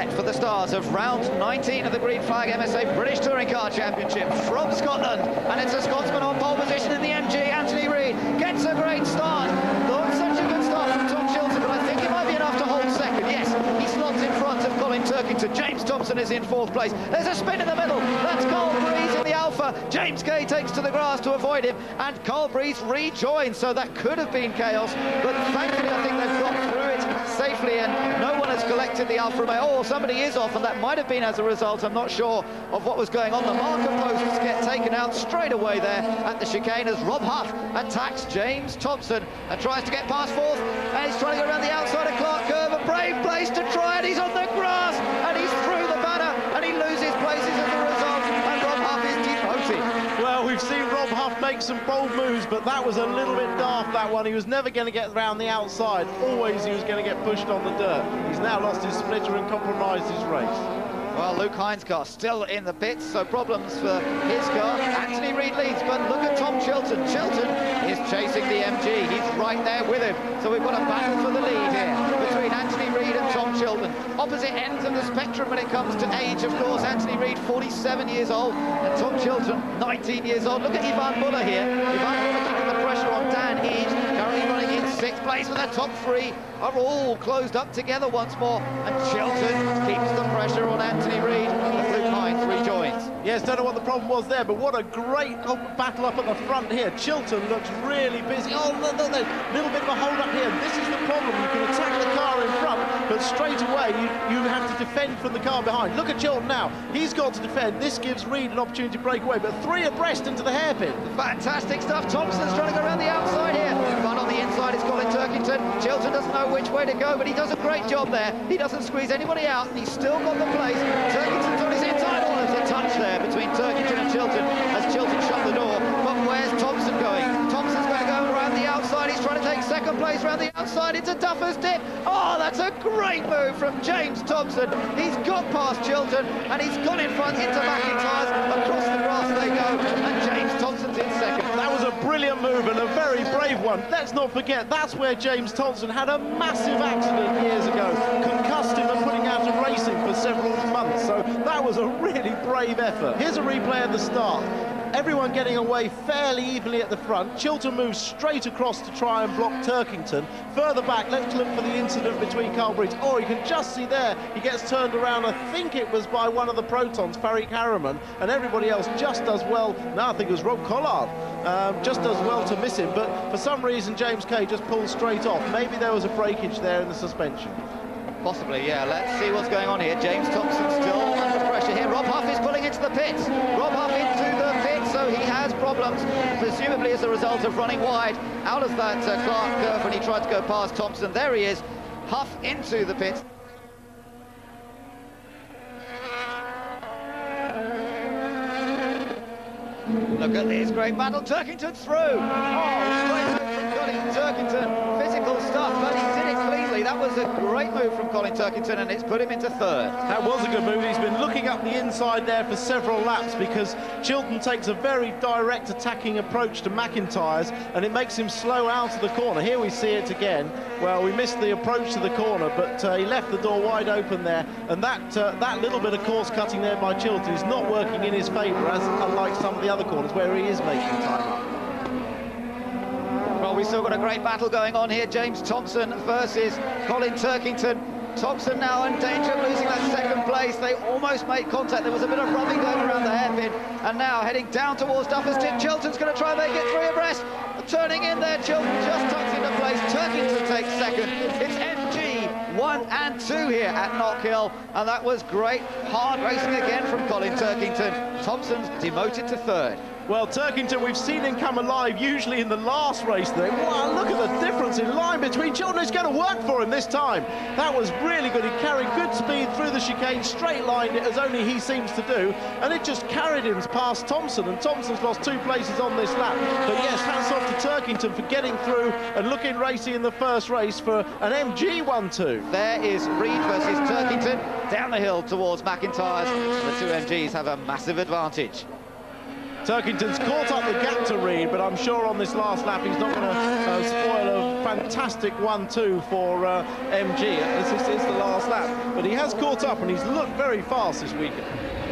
set for the start of round 19 of the Green Flag MSA British Touring Car Championship from Scotland, and it's a Scotsman on pole position in the MG. Anthony Reid gets a great start. Not such a good start from Tom Chilton, but I think it might be enough to hold second. Yes, he slots in front of Colin Turkington. James Thompson is in fourth place. There's a spin in the middle. That's Carl Breeze in the Alpha. James Kay takes to the grass to avoid him, and Carl Breeze rejoins, so that could have been chaos, but thankfully I think they've got through it safely, and no one has collected the Alfa Romeo. Oh, somebody is off, and that might have been as a result. I'm not sure of what was going on. The marker posts get taken out straight away there at the chicane as Rob Huff attacks James Thompson and tries to get past fourth, and he's trying to go around the outside of Clark Curve. A brave place to try it. He's on the grass, and he's through the banner, and he loses places as a result, and Rob Huff is demoted. Well, we've seen Rob Huff make some bold moves, but that was a little bit daft, that one. He was never going to get around the outside. Always he was going to get pushed on the dirt. He's now lost his splitter and compromised his race. Well, Luke Hines' car still in the pits, so problems for his car. Anthony Reid leads, but look at Tom Chilton. Chilton is chasing the MG. He's right there with him. So we've got a battle for the lead here between Anthony Reid and Tom Chilton. Opposite ends of the spectrum when it comes to age, of course. Anthony Reid, 47 years old, and Tom Chilton, 19 years old. Look at Ivan Muller here. Ivan Muller keeping the pressure on Dan Eaves, currently running in sixth place, but the top three are all closed up together once more, and Chilton keeps the pressure on Anthony Reid as Luke Hines rejoins. Yes, don't know what the problem was there, but what a great battle up at the front here. Chilton looks really busy. Oh, no, little bit of a hold up here. This is the problem. You can attack the car in front, but straight away you have to defend from the car behind. Look at Chilton now. He's got to defend. This gives Reid an opportunity to break away, but three abreast into the hairpin. Fantastic stuff. Thompson's trying to go around the outside here, but on the inside it's Colin Turkington. Chilton doesn't know which way to go, but he does a great job there. He doesn't squeeze anybody out, and he's still got the place. Turkington's on his inside. Oh, there's a touch there between Turkington and Chilton as Chilton shut the door. But where's Thompson going? Thompson's going to go around the outside. He's trying to take second place around the outside into Duffer's Dip. Oh, that's a great move from James Thompson. He's got past Chilton, and he's gone in front into McIntyre's. Across the grass they go, and James Thompson's in second. That was a brilliant move and a very brave one. Let's not forget, that's where James Thompson had a massive accident years ago, concussed him and put him out of racing for several months. So that was a really brave effort. Here's a replay of the start. Everyone getting away fairly evenly at the front. Chilton moves straight across to try and block Turkington. Further back, let's look for the incident between Carl Breeze. Oh, you can just see there, he gets turned around. I think it was by one of the Protons, Farik Harriman, and everybody else just does well. No, I think it was Rob Collard. Just does well to miss him, but for some reason James Kay just pulls straight off. Maybe there was a breakage there in the suspension. Possibly, yeah. Let's see what's going on here. James Thompson still under pressure here. Rob Huff is pulling into the pits. Rob Huff into the pits, so he has problems, presumably as a result of running wide out of that Clark curve when he tried to go past Thompson. There he is, Huff into the pits. Look at this great battle. Turkington through. Oh, great move from Colin Turkington. Physical stuff, but he did it cleanly. That was a great move from Colin Turkington, and it's put him into third. That was a good move. He's been looking up the inside there for several laps because Chilton takes a very direct attacking approach to McIntyre's, and it makes him slow out of the corner. Here we see it again. Well, we missed the approach to the corner, but he left the door wide open there, and that little bit of course cutting there by Chilton is not working in his favour, as unlike some of the other corners where he is making time up. Well, we've still got a great battle going on here. James Thompson versus Colin Turkington. Thompson now in danger of losing that second place. They almost made contact. There was a bit of rubbing going around the hairpin, and now heading down towards Duffer's Dip. Chilton's going to try and make it three abreast. Turning in there, Chilton just tucks into place. Turkington takes second. It's MG 1 and 2 here at Knockhill, and that was great hard racing again from Colin Turkington. Thompson's demoted to third. Well, Turkington, we've seen him come alive usually in the last race there. Wow, look at the difference in line between Chilton. It's going to work for him this time. That was really good. He carried good speed through the chicane, straight lined it as only he seems to do, and it just carried him past Thompson, and Thompson's lost 2 places on this lap. But yes, hats off to Turkington for getting through and looking racy in the first race for an MG 1-2. There is Reid versus Turkington down the hill towards McIntyre's. The two MGs have a massive advantage. Turkington's caught up the gap to Reid, but I'm sure on this last lap he's not going to spoil a fantastic 1-2 for MG. This is the last lap, but he has caught up and he's looked very fast this weekend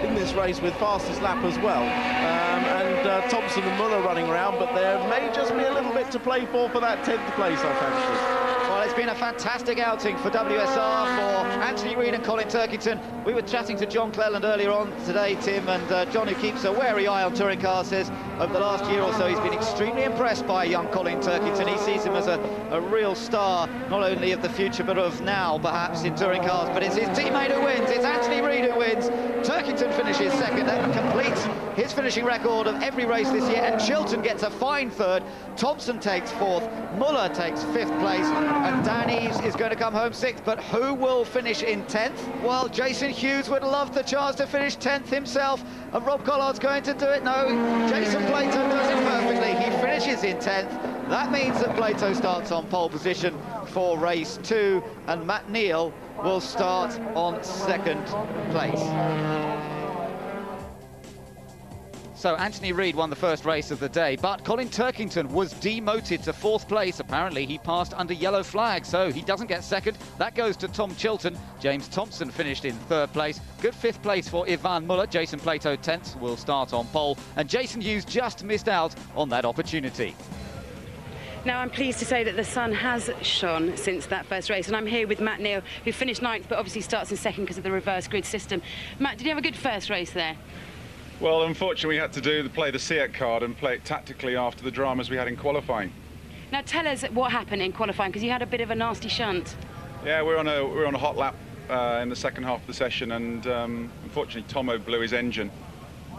in this race with fastest lap as well. And Thompson and Muller running around, but there may just be a little bit to play for that 10th place, I fancy. Well, it's been a fantastic outing for WSR, for Anthony Reid and Colin Turkington. We were chatting to John Cleland earlier on today, Tim, and John, who keeps a wary eye on touring cars, says over the last year or so he's been extremely impressed by young Colin Turkington. He sees him as a real star, not only of the future but of now, perhaps, in touring cars. But it's his teammate who wins, it's Anthony Reid who wins. Turkington finishes second, that completes his finishing record of every race this year, and Chilton gets a fine third. Thompson takes fourth, Muller takes fifth place, and Dan Eaves is going to come home sixth. But who will finish in 10th? Well, Jason Hughes would love the chance to finish 10th himself, and Rob Collard's going to do it. No, Jason Plato does it perfectly. He finishes in 10th. That means that Plato starts on pole position for race 2, and Matt Neal will start on second place. So Anthony Reid won the first race of the day, but Colin Turkington was demoted to fourth place. Apparently he passed under yellow flag, so he doesn't get second. That goes to Tom Chilton. James Thompson finished in third place. Good fifth place for Ivan Muller. Jason Plato 10th will start on pole, and Jason Hughes just missed out on that opportunity. Now, I'm pleased to say that the sun has shone since that first race, and I'm here with Matt Neal, who finished 9th, but obviously starts in second because of the reverse grid system. Matt, did you have a good first race there? Well, unfortunately, we had to play the SEAT card and play it tactically after the dramas we had in qualifying. Now, tell us what happened in qualifying, because you had a bit of a nasty shunt. Yeah, we're on a hot lap in the second half of the session, and unfortunately, Tomo blew his engine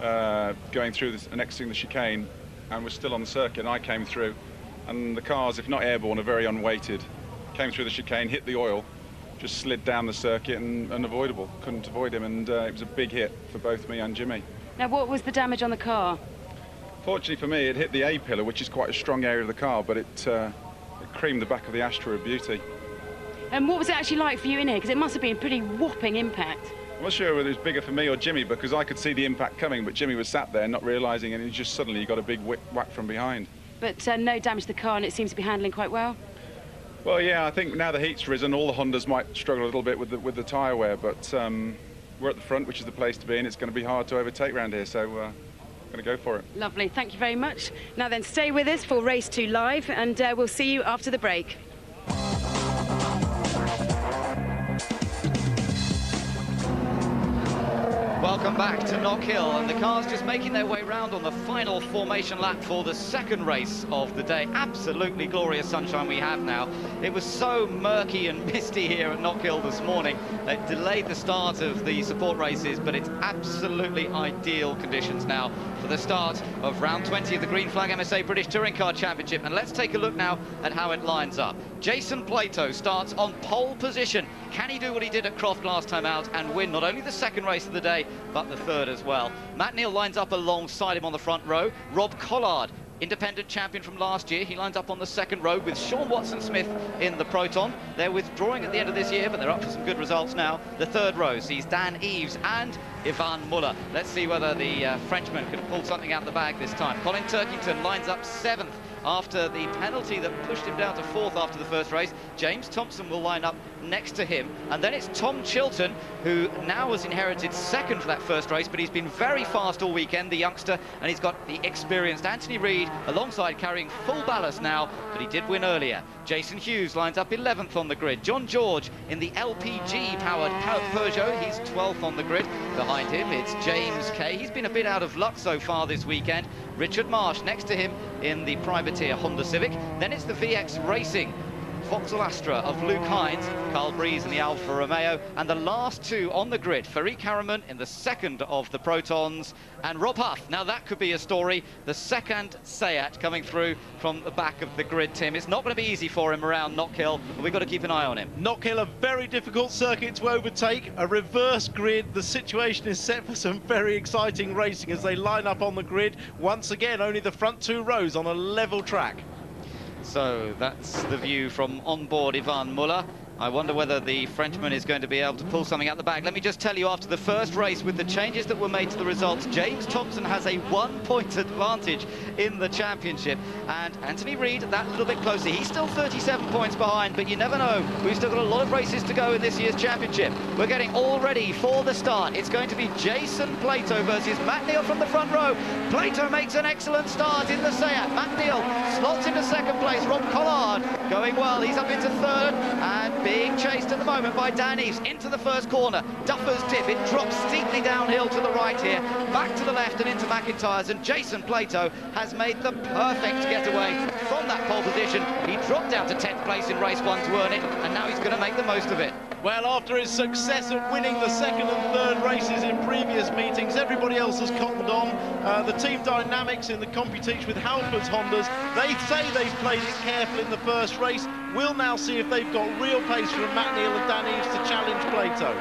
going through and exiting the chicane, and was still on the circuit. And I came through, and the cars, if not airborne, are very unweighted. Came through the chicane, hit the oil, just slid down the circuit, and unavoidable. Couldn't avoid him, and it was a big hit for both me and Jimmy. Now, what was the damage on the car? Fortunately for me, it hit the A-pillar, which is quite a strong area of the car, but it creamed the back of the Astra a beauty. And what was it actually like for you in here? Because it must have been a pretty whopping impact. I'm not sure whether it was bigger for me or Jimmy, because I could see the impact coming, but Jimmy was sat there not realising, and he just suddenly got a big whack from behind. But no damage to the car, and it seems to be handling quite well? Well, yeah, I think now the heat's risen, all the Hondas might struggle a little bit with the tyre wear, but we're at the front, which is the place to be, and it's going to be hard to overtake around here, so I'm going to go for it. Lovely, thank you very much. Now then, stay with us for Race 2 Live, and we'll see you after the break. Welcome back to Knockhill, and the cars just making their way round on the final formation lap for the second race of the day. Absolutely glorious sunshine we have now. It was so murky and misty here at Knockhill this morning. It delayed the start of the support races, but it's absolutely ideal conditions now for the start of round 20 of the Green Flag MSA British Touring Car Championship. And let's take a look now at how it lines up. Jason Plato starts on pole position. Can he do what he did at Croft last time out and win not only the second race of the day, but the third as well? Matt Neal lines up alongside him on the front row. Rob Collard, independent champion from last year, he lines up on the second row with Sean Watson-Smith in the Proton. They're withdrawing at the end of this year, but they're up for some good results now. The third row sees Dan Eaves and Ivan Muller. Let's see whether the Frenchman can pull something out of the bag this time. Colin Turkington lines up 7th after the penalty that pushed him down to 4th after the first race. James Thompson will line up next to him, and then it's Tom Chilton, who now has inherited 2nd for that first race, but he's been very fast all weekend, the youngster, and he's got the experienced Anthony Reid alongside, carrying full ballast now, but he did win earlier. Jason Hughes lines up 11th on the grid. John George in the LPG-powered Peugeot, he's 12th on the grid. Behind him, it's James Kay. He's been a bit out of luck so far this weekend. Richard Marsh next to him in the privateer Honda Civic. Then it's the VX Racing Vauxhall Astra of Luke Hines, Carl Breeze in the Alfa Romeo, and the last two on the grid, Farik Harriman in the second of the Protons, and Rob Huff. Now that could be a story, the second Seat coming through from the back of the grid, Tim. It's not going to be easy for him around Knockhill, but we've got to keep an eye on him. Knockhill, a very difficult circuit to overtake, a reverse grid. The situation is set for some very exciting racing as they line up on the grid. Once again, only the front two rows on a level track. So that's the view from onboard Ivan Muller. I wonder whether the Frenchman is going to be able to pull something out the bag. Let me just tell you, after the first race, with the changes that were made to the results, James Thompson has a 1-point advantage in the championship. And Anthony Reid, that little bit closer. He's still 37 points behind, but you never know. We've still got a lot of races to go in this year's championship. We're getting all ready for the start. It's going to be Jason Plato versus Matt Neal from the front row. Plato makes an excellent start in the Seat. Matt Neal slots into second place. Rob Collard going well. He's up into third and being chased at the moment by Dan Eves into the first corner. Duffer's Dip, it drops steeply downhill to the right here, back to the left and into McIntyre's, and Jason Plato has made the perfect getaway from that pole position. He dropped down to 10th place in race 1 to earn it, and now he's going to make the most of it. Well, after his success at winning the second and third races in previous meetings, everybody else has cottoned on. The team dynamics in the competition with Halford's Hondas, they say they've played it careful in the first race. We'll now see if they've got real pace from Matt Neal and Dan Eves to challenge Plato.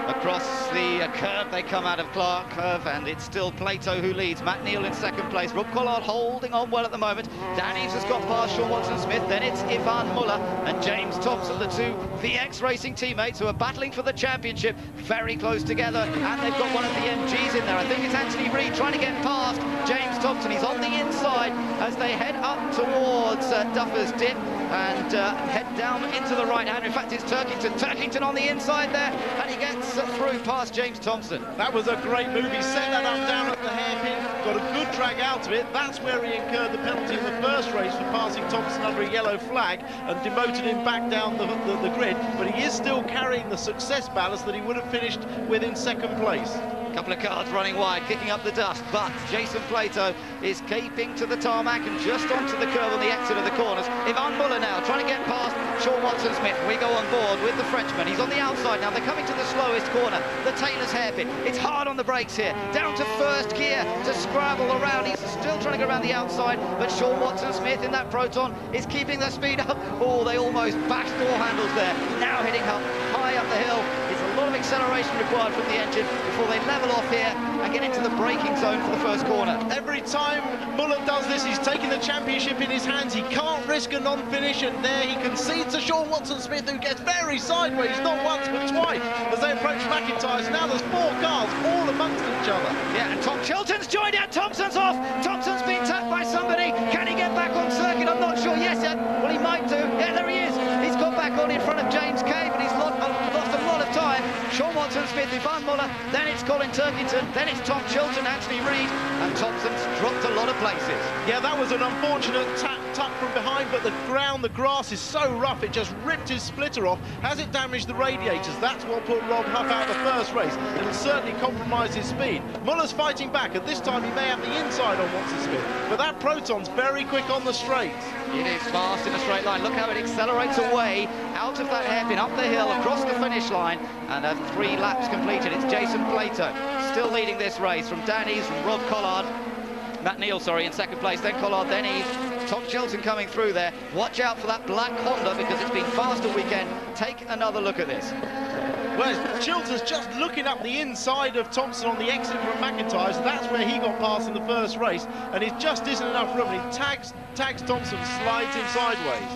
Across the curve, they come out of Clark Curve, and it's still Plato who leads. Matt Neal in second place. Rob Collard holding on well at the moment. Dan Eves has got past Sean Watson-Smith. Then it's Ivan Muller and James Thompson, the two VX Racing teammates who are battling for the championship, very close together. And they've got one of the MGs in there. I think it's Anthony Reid trying to get past James Thompson. He's on the inside as they head up towards Duffer's Dip and head down into the right hand. In fact, it's Turkington on the inside there, and he gets through past James Thompson. That was a great move. He set that up down at the hairpin, got a good drag out of it. That's where he incurred the penalty in the first race for passing Thompson under a yellow flag and demoted him back down the grid. But he is still carrying the success ballast that he would have finished with in second place. Couple of cars running wide, kicking up the dust, but Jason Plato is keeping to the tarmac and just onto the curve on the exit of the corners. Ivan Muller now trying to get past Sean Watson-Smith. We go on board with the Frenchman. He's on the outside now. They're coming to the slowest corner, the Taylor's hairpin. It's hard on the brakes here. Down to first gear to scrabble around. He's still trying to go around the outside, but Sean Watson-Smith in that Proton is keeping the speed up. Oh, they almost bashed door handles there. Now heading up high up the hill. It's a lot of acceleration required from the engine before they level off here and get into the braking zone for the first corner. Every time Muller does this, he's taking the championship in his hands. He can't risk a non-finish, and there he concedes to Sean Watson-Smith, who gets very sideways, not once but twice, as they approach McIntyre's. Now there's 4 cars all amongst each other. Yeah, and Tom Chilton's joined out. Thompson's off. Thompson's been tapped by somebody. Can he get back on circuit? I'm not sure. Yes, well, he might do. Yeah, there he is. He's got back on in front of James Cave, and he's lost a lot of time. Sean Watson-Smith, Ivan Muller, then it's Colin Turkington, then it's Tom Chilton, Anthony Reid, and Thompson's dropped a lot of places. Yeah, that was an unfortunate tuck from behind, but the grass is so rough, it just ripped his splitter off. Has it damaged the radiators? That's what put Rob Huff out of the first race. It'll certainly compromise his speed. Muller's fighting back, and this time he may have the inside on Watson-Smith, but that Proton's very quick on the straights. It is fast in a straight line. Look how it accelerates away out of that hairpin, up the hill, across the finish line, and 3 laps completed. It's Jason Plato still leading this race from Dan Eves, from Rob Collard. Matt Neal, sorry, in second place, then Collard, then Eves. Tom Chilton coming through there. Watch out for that black Honda because it's been fast all weekend. Take another look at this. Well, Chilton's just looking up the inside of Thompson on the exit from McIntyre's. That's where he got past in the first race, and it just isn't enough room. And he tags Thompson, slides him sideways.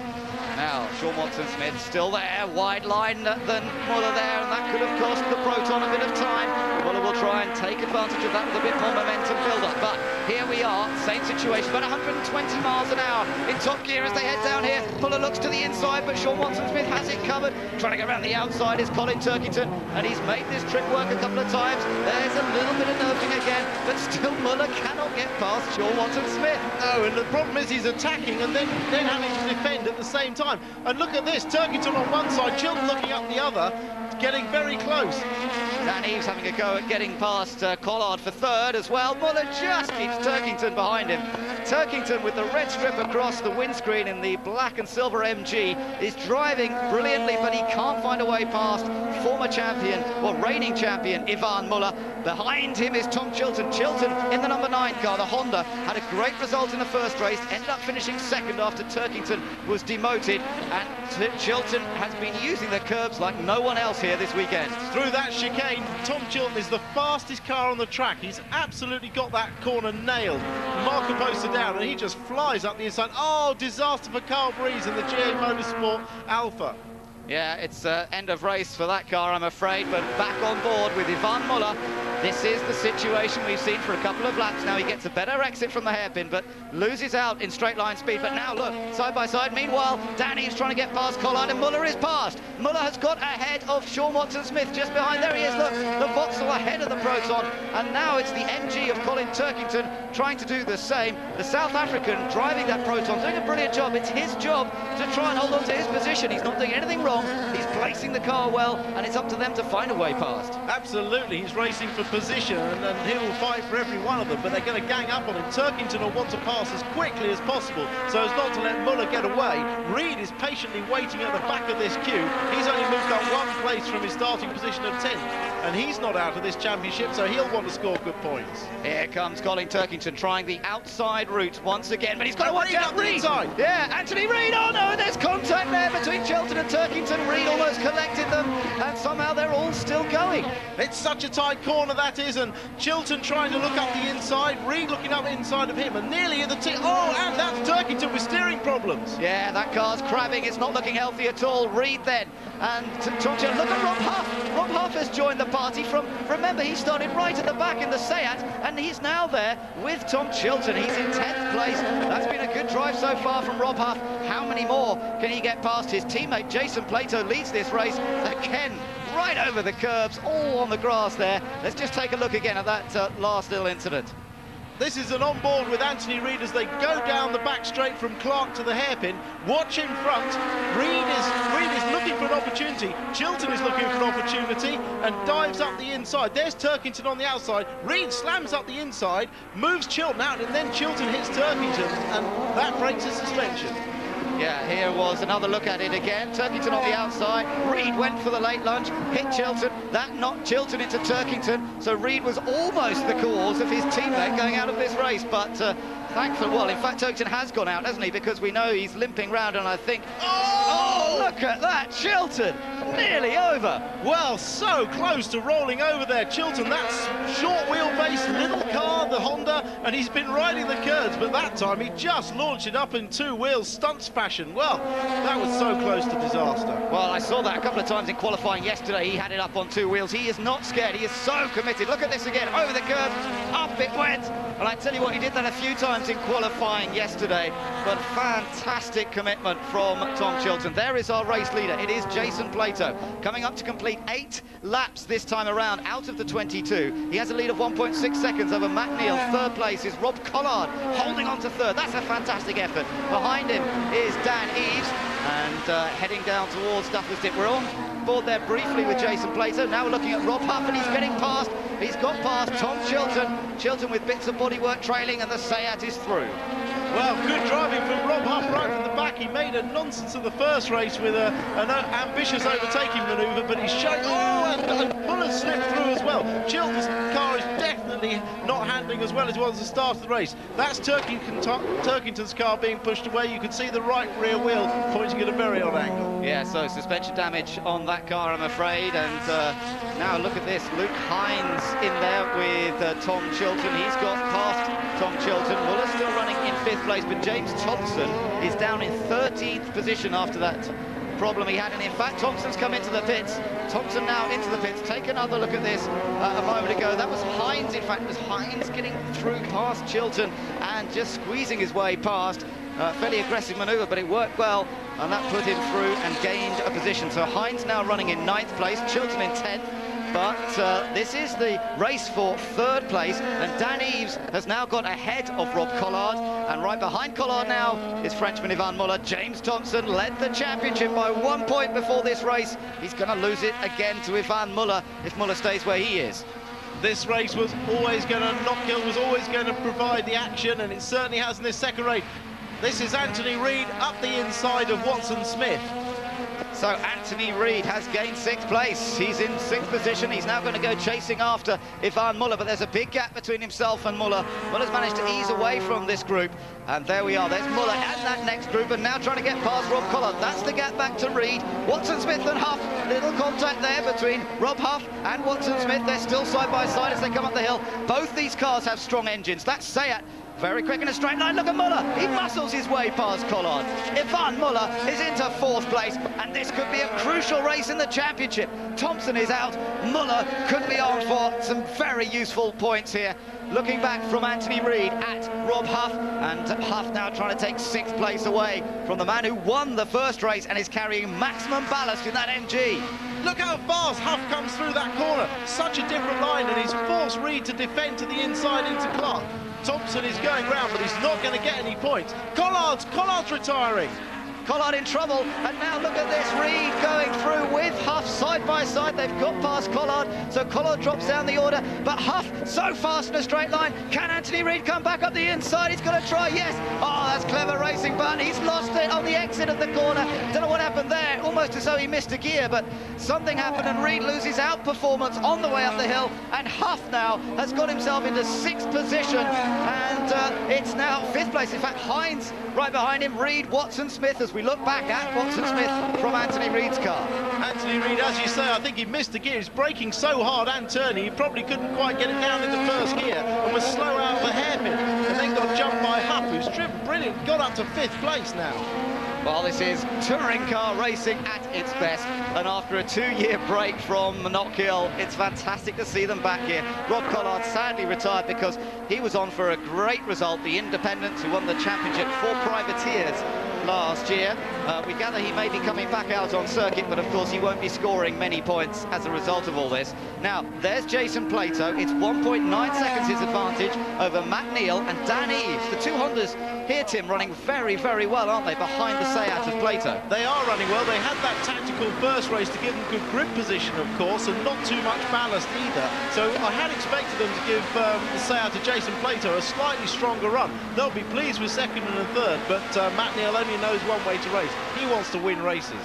Now, Sean Watson-Smith still there, wide line than Muller there, and that could have cost the Proton a bit of time. Muller will try and take advantage of that with a bit more momentum build-up, but here we are, same situation, about 120 miles an hour in top gear as they head down here. Muller looks to the inside, but Sean Watson-Smith has it covered. Trying to get around the outside is Colin Turkington, and he's made this trick work a couple of times. There's a little bit of nerving again, but still Muller cannot get past Sean Watson-Smith. No, and the problem is he's attacking and then having to defend at the same time. And look at this, Turkington on one side, Chilton looking up the other, getting very close. Dan Eves having a go at getting past Collard for third as well. Muller just keeps Turkington behind him. Turkington with the red strip across the windscreen in the black and silver MG is driving brilliantly, but he can't find a way past former champion, or reigning champion, Ivan Muller. Behind him is Tom Chilton. Chilton in the number 9 car, the Honda, had a great result in the first race, ended up finishing second after Turkington was demoted, and Chilton has been using the curbs like no one else here this weekend. Through that chicane, Tom Chilton is the fastest car on the track. He's absolutely got that corner nailed. Marker poster down, and he just flies up the inside. Oh, disaster for Carl Breeze and the GA Motorsport Alpha. Yeah, it's end of race for that car, I'm afraid, but back on board with Ivan Muller. This is the situation we've seen for a couple of laps now. He gets a better exit from the hairpin, but loses out in straight line speed. But now look, side by side. Meanwhile, Danny's trying to get past Collard, and Muller is past. Muller has got ahead of Sean Watson-Smith just behind. There he is, look, the Vauxhall ahead of the Proton. And now it's the MG of Colin Turkington trying to do the same. The South African driving that Proton, doing a brilliant job. It's his job to try and hold on to his position. He's not doing anything wrong. He's placing the car well, and it's up to them to find a way past. Absolutely, he's racing for position, and he will fight for every one of them, but they're going to gang up on him. Turkington will want to pass as quickly as possible so as not to let Muller get away. Reed is patiently waiting at the back of this queue. He's only moved up one place from his starting position of 10th, and he's not out of this championship, so he'll want to score good points. Here comes Colin Turkington trying the outside route once again, but he's got to watch out. Reed! Yeah, Anthony Reed! Oh no, there's contact there between Chilton and Turkington. Reed almost collected them, and somehow they're all still going. It's such a tight corner, that is, and Chilton trying to look up the inside, Reed looking up inside of him, and nearly at the tip. Oh, and that's Turkington with steering problems. Yeah, that car's crabbing. It's not looking healthy at all. Reed then, and Tom Chilton. Look at Rob Huff. Rob Huff has joined the party from, remember, he started right at the back in the Seat, and he's now there with Tom Chilton. He's in 10th place. That's been a good drive so far from Rob Huff. How many more can he get past? His teammate Jason Plato leads this race again, right over the curbs, all on the grass there. Let's just take a look again at that last little incident. This is an on-board with Anthony Reed as they go down the back straight from Clark to the hairpin. Watch in front. Reed is looking for an opportunity. Chilton is looking for an opportunity and dives up the inside. There's Turkington on the outside. Reed slams up the inside, moves Chilton out, and then Chilton hits Turkington, and that breaks his suspension. Yeah, here was another look at it again. Turkington on the outside. Reed went for the late lunge, hit Chilton. That knocked Chilton into Turkington. So Reed was almost the cause of his teammate going out of this race. But thankfully, well, in fact, Turkington has gone out, hasn't he? Because we know he's limping round, and I think... Oh, look at that, Chilton! Nearly over. Well, so close to rolling over there. Chilton, that's short wheelbase, little car, the Honda, and he's been riding the curves, but that time he just launched it up in two wheels, stunts fashion. Well, that was so close to disaster. Well, I saw that a couple of times in qualifying yesterday. He had it up on two wheels. He is not scared. He is so committed. Look at this again. Over the curve, up it went. And I tell you what, he did that a few times in qualifying yesterday, but fantastic commitment from Tom Chilton. There is our race leader. It is Jason Plato, coming up to complete 8 laps this time around out of the 22. He has a lead of 1.6 seconds over Matt Neal. Third place is Rob Collard, holding on to third. That's a fantastic effort. Behind him is Dan Eves, and heading down towards Duffers Dip. We're on board there briefly with Jason Plato. Now we're looking at Rob Huff, and he's getting past. He's got past Tom Chilton. Chilton with bits of bodywork trailing, and the Seat is through. Well, good driving from Rob Huff right from the back. He made a nonsense of the first race with an ambitious overtaking manoeuvre, but he's shown... Oh, and Muller slipped through as well. Chilton's car is definitely not handling as well as it was at the start of the race. That's Turkington's car being pushed away. You can see the right rear wheel pointing at a very odd angle. Yeah, so suspension damage on that car, I'm afraid. And now look at this. Luke Hines in there with Tom Chilton. He's got past Tom Chilton. Muller's still running in 5th place, but James Thompson is down in 13th position after that problem he had. And in fact, Thompson's come into the pits. Thompson now into the pits. Take another look at this a moment ago. That was Hines. In fact, it was Hines getting through past Chilton and just squeezing his way past. Fairly aggressive manoeuvre, but it worked well, and that put him through and gained a position. So Hines now running in 9th place, Chilton in 10th. But this is the race for 3rd place, and Dan Eves has now got ahead of Rob Collard, and right behind Collard now is Frenchman Ivan Muller. James Thompson led the championship by 1 point before this race. He's going to lose it again to Ivan Muller if Muller stays where he is. This race was always going to, Knockhill was always going to provide the action, and it certainly has in this second race. This is Anthony Reed up the inside of Watson-Smith. So Anthony Reed has gained 6th place. He's in 6th position. He's now going to go chasing after Ivan Muller, but there's a big gap between himself and Muller. Muller's managed to ease away from this group, and there we are. There's Muller and that next group, and now trying to get past Rob Collard. That's the gap back to Reed. Watson-Smith and Huff. Little contact there between Rob Huff and Watson-Smith. They're still side by side as they come up the hill. Both these cars have strong engines. That Seat very quick in a straight line. Look at Muller. He muscles his way past Collard. Yvan Muller is into 4th place, and this could be a crucial race in the championship. Thompson is out. Muller could be on for some very useful points here. Looking back from Anthony Reid at Rob Huff, and Huff now trying to take 6th place away from the man who won the first race and is carrying maximum ballast in that MG. Look how fast Huff comes through that corner. Such a different line, and he's forced Reid to defend to the inside into Clark. Thompson is going round, but he's not going to get any points. Collard's retiring. Collard in trouble, and now look at this, Reid going through with Huff side by side. They've got past Collard, so Collard drops down the order, but Huff so fast in a straight line. Can Anthony Reid come back up the inside? He's going to try, yes. Oh, that's clever racing, but he's lost it on the exit of the corner. Don't know what happened there, almost as though he missed a gear, but something happened, and Reid loses outperformance on the way up the hill, and Huff now has got himself into 6th position, and it's now 5th place. In fact, Hines right behind him, Reid, Watson, Smith, as we look back at Watson Smith from Anthony Reid's car. Anthony Reid, as you say, I think he missed the gear. He's braking so hard and turning, he probably couldn't quite get it down in the first gear and was slow out of the hairpin, and then got jumped by Huff, who's driven brilliant, got up to 5th place now. Well, this is touring car racing at its best, and after a 2-year break from Knockhill, it's fantastic to see them back here. Rob Collard sadly retired because he was on for a great result, the Independents, who won the championship for privateers last year. We gather he may be coming back out on circuit, but of course he won't be scoring many points as a result of all this. Now, there's Jason Plato. It's 1.9 seconds his advantage over Matt Neal and Dan Eves. The two Hondas here, Tim, running very, very well, aren't they, behind the Seat of Plato? They are running well. They had that tactical first race to give them good grip position, of course, and not too much ballast either. So I had expected them to give the Seat of Jason Plato a slightly stronger run. They'll be pleased with 2nd and 3rd, but Matt Neal only knows one way to race. He wants to win races.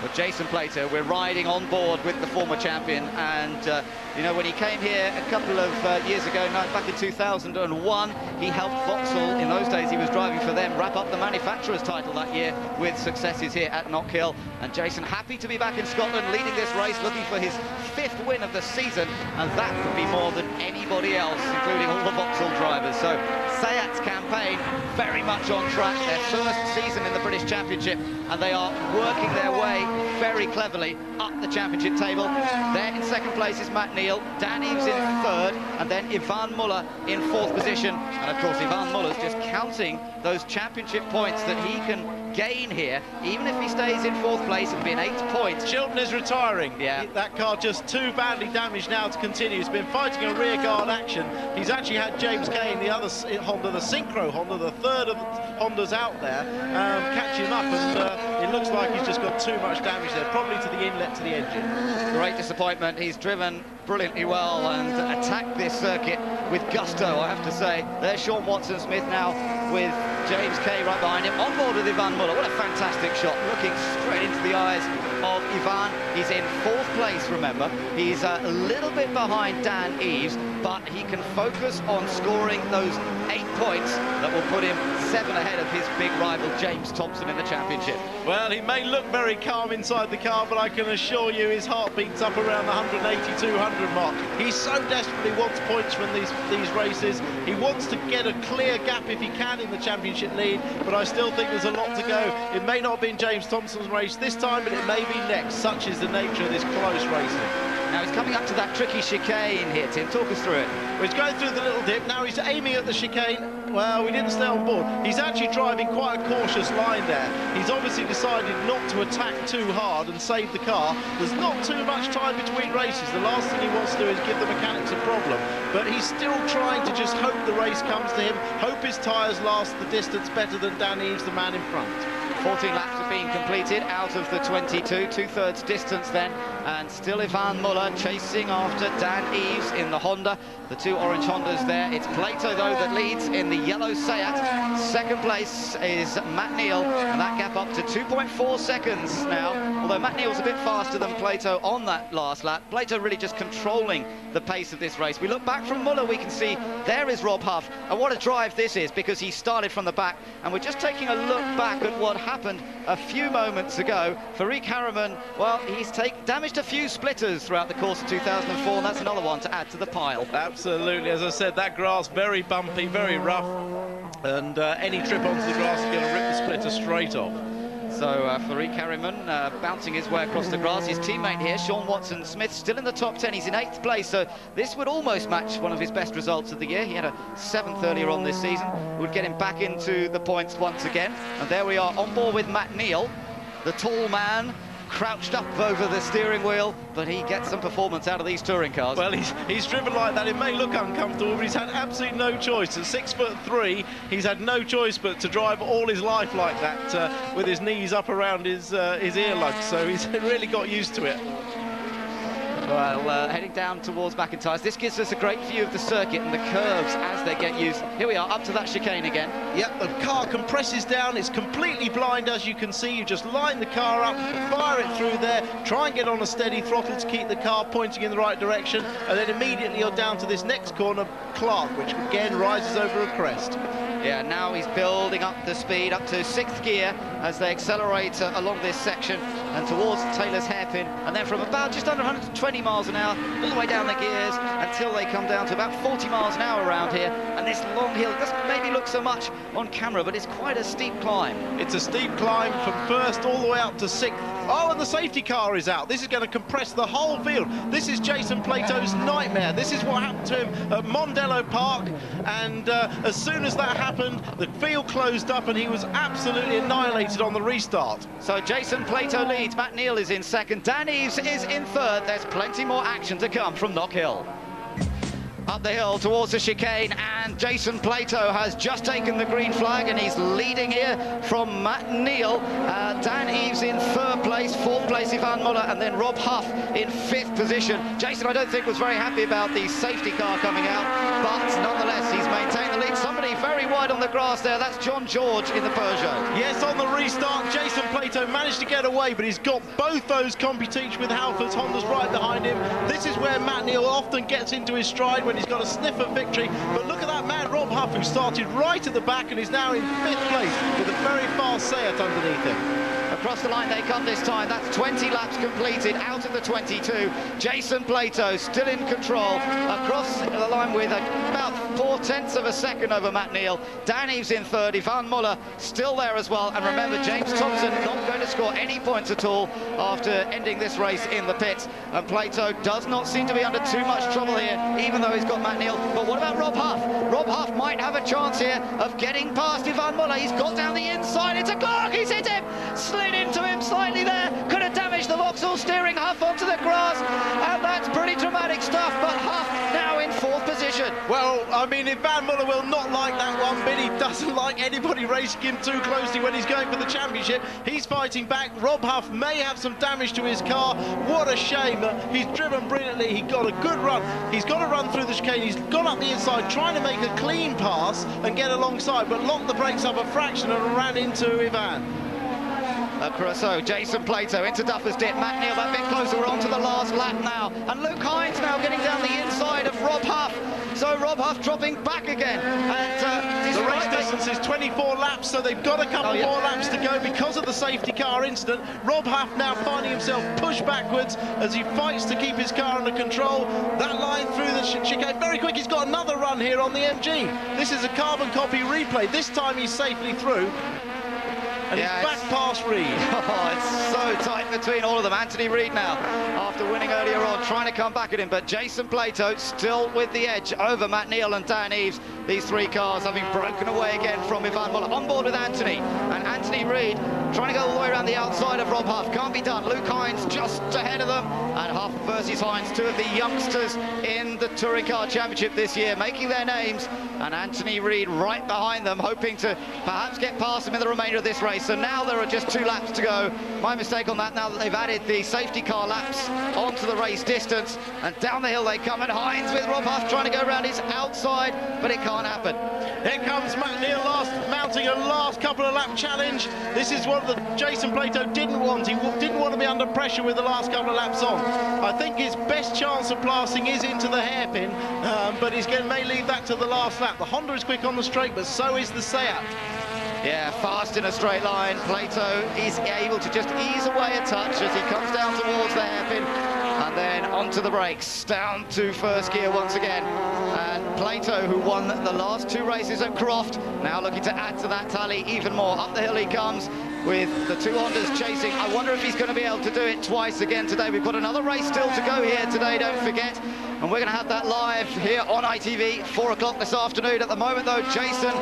With Jason Plato, we're riding on board with the former champion, and you know, when he came here a couple of years ago, back in 2001, he helped Vauxhall, in those days he was driving for them, wrap up the manufacturer's title that year with successes here at Knockhill. And Jason happy to be back in Scotland, leading this race, looking for his 5th win of the season, and that could be more than anybody else, including all the Vauxhall drivers. So Seat's campaign very much on track, their first season in the British Championship, and they are working their way very cleverly up the championship table. There in 2nd place is Matt Neal, Dan Eves in 3rd, and then Yvan Muller in 4th position. And of course Yvan Muller's just counting those championship points that he can gain here. Even if he stays in 4th place, it'll be an 8 points. Chilton is retiring. Yeah. That car just too badly damaged now to continue. He's been fighting a rear guard action. He's actually had James Kane, the other Honda, the Synchro Honda, the 3rd of the Hondas out there, catch him up, and it looks like he's just got too much damage there, probably to the inlet to the engine. Great disappointment. He's driven brilliantly well and attacked this circuit with gusto, I have to say. There's Sean Watson-Smith now with James Kay right behind him, on board with Yvan Muller. What a fantastic shot, looking straight into the eyes of Yvan. He's in 4th place, remember. He's a little bit behind Dan Eves, but he can focus on scoring those 8 points that will put him 7 ahead of his big rival James Thompson in the championship. Well, he may look very calm inside the car, but I can assure you his heart beats up around the 180-200 mark. He so desperately wants points from these races. He wants to get a clear gap if he can in the championship lead, but I still think there's a lot to go. It may not have been James Thompson's race this time, but it may be next. Such is the nature of this close racing. Now he's coming up to that tricky chicane here, Tim. Talk us through it. Well, he's going through the little dip. Now he's aiming at the chicane. Well, we didn't stay on board. He's actually driving quite a cautious line there. He's obviously decided not to attack too hard and save the car. There's not too much time between races. The last thing he wants to do is give the mechanics a problem. But he's still trying to just hope the race comes to him, hope his tyres last the distance better than Dan Eves, the man in front. 14 laps have been completed out of the 22, 2/3 distance then, and still Yvan Muller chasing after Dan Eves in the Honda. The two orange Hondas there. It's Plato, though, that leads in the yellow Seat. 2nd place is Matt Neal, and that gap up to 2.4 seconds now, although Matt Neal's a bit faster than Plato on that last lap. Plato really just controlling the pace of this race. We look back from Muller, we can see there is Rob Huff, and what a drive this is, because he started from the back, and we're just taking a look back at what happened a few moments ago. Farik Harriman, well, he's damaged a few splitters throughout the course of 2004, and that's another one to add to the pile. Absolutely, as I said, that grass very bumpy, very rough. And any trip onto the grass is going to rip the splitter straight off. So Farik Harriman bouncing his way across the grass. His teammate here, Sean Watson-Smith, still in the top 10. He's in 8th place, so this would almost match one of his best results of the year. He had a 7th earlier on this season. Would get him back into the points once again. And there we are on board with Matt Neal, the tall man, crouched up over the steering wheel, but he gets some performance out of these touring cars. Well, he's driven like that. It may look uncomfortable, but he's had absolutely no choice. At 6'3", he's had no choice but to drive all his life like that, with his knees up around his earlugs. So he's really got used to it. Well, heading down towards McIntyre's. This gives us a great view of the circuit and the curves as they get used. Here we are, up to that chicane again. Yep, the car compresses down. It's completely blind, as you can see. You just line the car up, fire it through there, try and get on a steady throttle to keep the car pointing in the right direction, and then immediately you're down to this next corner, Clark, which again rises over a crest. Yeah, now he's building up the speed up to 6th gear as they accelerate along this section and towards Taylor's hairpin, and then from about just under 120 miles an hour all the way down the gears until they come down to about 40 miles an hour around here. And this long hill doesn't maybe look so much on camera, but it's quite a steep climb. It's a steep climb from 1st all the way up to 6th. Oh, and the safety car is out. This is going to compress the whole field. This is Jason Plato's nightmare. This is what happened to him at Mondello Park, and as soon as that happened, the field closed up and he was absolutely annihilated on the restart. So Jason Plato leads, Matt Neal is in 2nd, Dan Eaves is in 3rd. There's plenty more action to come from Knockhill. Up the hill towards the chicane, and Jason Plato has just taken the green flag and he's leading here from Matt Neal. Dan Eaves in 3rd place, 4th place Ivan Muller, and then Rob Huff in 5th position. Jason, I don't think, was very happy about the safety car coming out, but nonetheless he's maintained the lead. Somebody very wide on the grass there, that's John George in the Peugeot. Yes, on the restart, Jason Plato managed to get away, but he's got both those Computech with Halfords Hondas right behind him. This is where Matt Neal often gets into his stride, when he's got a sniff of victory. But look at that man, Rob Huff, who started right at the back and is now in 5th place with a very fast Seat underneath him. Across the line they come this time. That's 20 laps completed out of the 22. Jason Plato still in control. Across the line with about 4/10 of a second over Matt Neal. Dan Eaves in 3rd. Ivan Muller still there as well. And remember, James Thompson not going to score any points at all after ending this race in the pits. And Plato does not seem to be under too much trouble here, even though he's got Matt Neal. But what about Rob Huff? Rob Huff might have a chance here of getting past Ivan Muller. He's got down the inside. It's a Clark. He's hit him. Slid into him slightly there. Could have damaged the Vauxhall steering. Huff onto the grass. And that's pretty dramatic stuff. But Huff now in 4th position. Well, I mean, Ivan Muller will not like that one bit. He doesn't like anybody racing him too closely when he's going for the championship. He's fighting back. Rob Huff may have some damage to his car. What a shame. He's driven brilliantly. He got a good run. He's got to run through the chicane. He's gone up the inside, trying to make a clean pass and get alongside, but locked the brakes up a fraction and ran into Ivan. So Jason Plato into Duffer's Dip. Matt Neal that bit closer. We're on to the last lap now. And Luke Hines now getting down the inside of Rob Huff. So Rob Huff dropping back again. And the race distance is 24 laps, so they've got a couple more laps to go because of the safety car incident. Rob Huff now finding himself pushed backwards as he fights to keep his car under control. That line through the chicane, very quick. He's got another run here on the MG. This is a carbon copy replay. This time he's safely through. And he's back past Reed. Oh, it's so tight between all of them. Anthony Reed now, after winning earlier on, trying to come back at him, but Jason Plato still with the edge over Matt Neal and Dan Eaves. These 3 cars having broken away again from Ivan Muller. On board with Anthony, and Anthony Reed trying to go all the way around the outside of Rob Huff. Can't be done. Luke Hines just ahead of them, and Huff versus Hines, 2 of the youngsters in the Touring Car Championship this year, making their names, and Anthony Reed right behind them, hoping to perhaps get past them in the remainder of this race. So now there are just 2 laps to go. My mistake on that, now that they've added the safety car laps onto the race distance, and down the hill they come, and Hines with Rob Huff trying to go around his outside, but it can't happen. Here comes Matt Neal mounting a last couple of lap challenge. This is what Jason Plato didn't want. He didn't want to be under pressure with the last couple of laps on. I think his best chance of passing is into the hairpin, but he may leave that to the last lap. The Honda is quick on the straight, but so is the Seat. Yeah, fast in a straight line. Plato is able to just ease away a touch as he comes down towards the hairpin. And then onto the brakes, down to first gear once again. And Plato, who won the last 2 races at Croft, now looking to add to that tally even more. Up the hill he comes with the 2 Hondas chasing. I wonder if he's going to be able to do it twice again today. We've got another race still to go here today, don't forget. And we're going to have that live here on ITV, 4 o'clock this afternoon. At the moment, though, Jason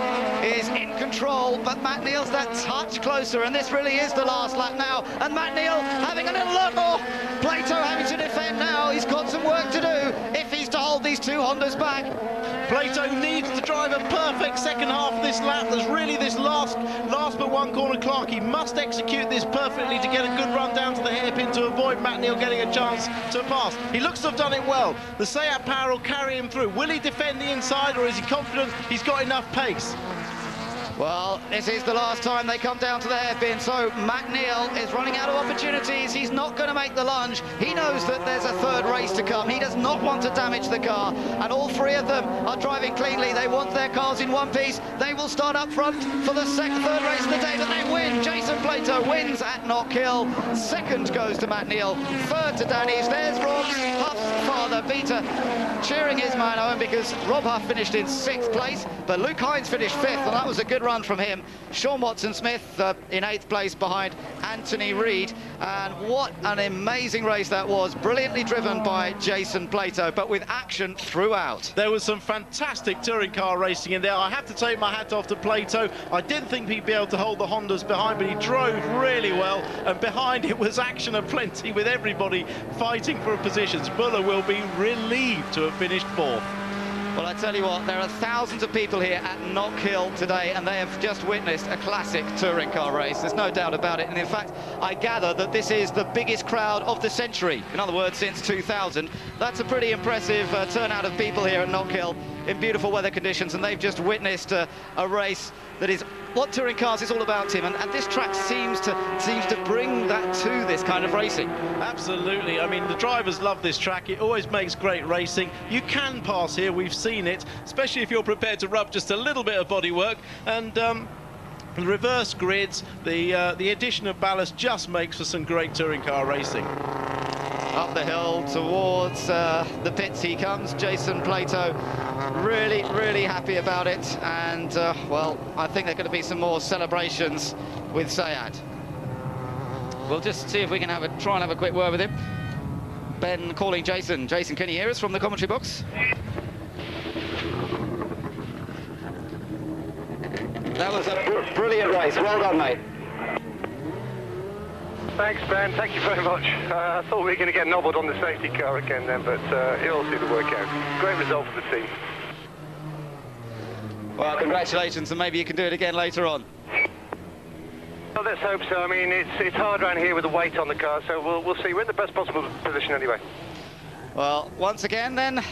is in control, but Matt Neal's that touch closer, and this really is the last lap now. And Matt Neal having a little look more. Plato having to defend now. He's got some work to do if he's to hold these 2 Hondas back. Plato needs to drive a perfect second half of this lap. There's really this last but 1 corner clock. He must execute this perfectly to get a good run down to the hairpin to avoid Matt Neal getting a chance to pass. He looks to have done it well. The Seat power will carry him through. Will he defend the inside, or is he confident he's got enough pace? Well, this is the last time they come down to the hairpin, so Matt Neal is running out of opportunities. He's not going to make the lunge. He knows that there's a 3rd race to come. He does not want to damage the car, and all 3 of them are driving cleanly. They want their cars in one piece. They will start up front for the 3rd race of the day, but they win. Jason Plato wins at Knockhill. 2nd goes to Matt Neal. 3rd to Dan Eves. There's Rob Huff's father, Peter, cheering his man home, because Rob Huff finished in 6th place, but Luke Hines finished 5th, and that was a good run from him. Sean Watson-Smith in 8th place behind Anthony Reid, and what an amazing race that was. Brilliantly driven by Jason Plato, but with action throughout. There was some fantastic touring car racing in there. I have to take my hat off to Plato. I didn't think he'd be able to hold the Hondas behind, but he drove really well, and behind it was action aplenty with everybody fighting for positions. Muller will be relieved to have finished 4th. Well, I tell you what, there are thousands of people here at Knockhill today, and they have just witnessed a classic touring car race. There's no doubt about it. And in fact, I gather that this is the biggest crowd of the century. In other words, since 2000. That's a pretty impressive turnout of people here at Knockhill in beautiful weather conditions, and they've just witnessed a race that is what touring cars is all about, Tim, and this track seems to bring that to this kind of racing. Absolutely. I mean, the drivers love this track. It always makes great racing. You can pass here, we've seen it, especially if you're prepared to rub just a little bit of bodywork. And the reverse grids, the addition of ballast just makes for some great touring car racing. Up the hill towards the pits he comes. Jason Plato really happy about it, and well, I think there are going to be some more celebrations with Seat. We'll just see if we can try and have a quick word with him. Ben calling Jason. Jason, can you hear us from the commentary box? That was a brilliant race. Well done, mate. Thanks, Ben. Thank you very much. I thought we were going to get nobbled on the safety car again then, but it all seemed to work out. Great result for the team. Well, congratulations, and maybe you can do it again later on. Well, let's hope so. I mean, it's hard around here with the weight on the car, so we'll see. We're in the best possible position anyway. Well, once again then,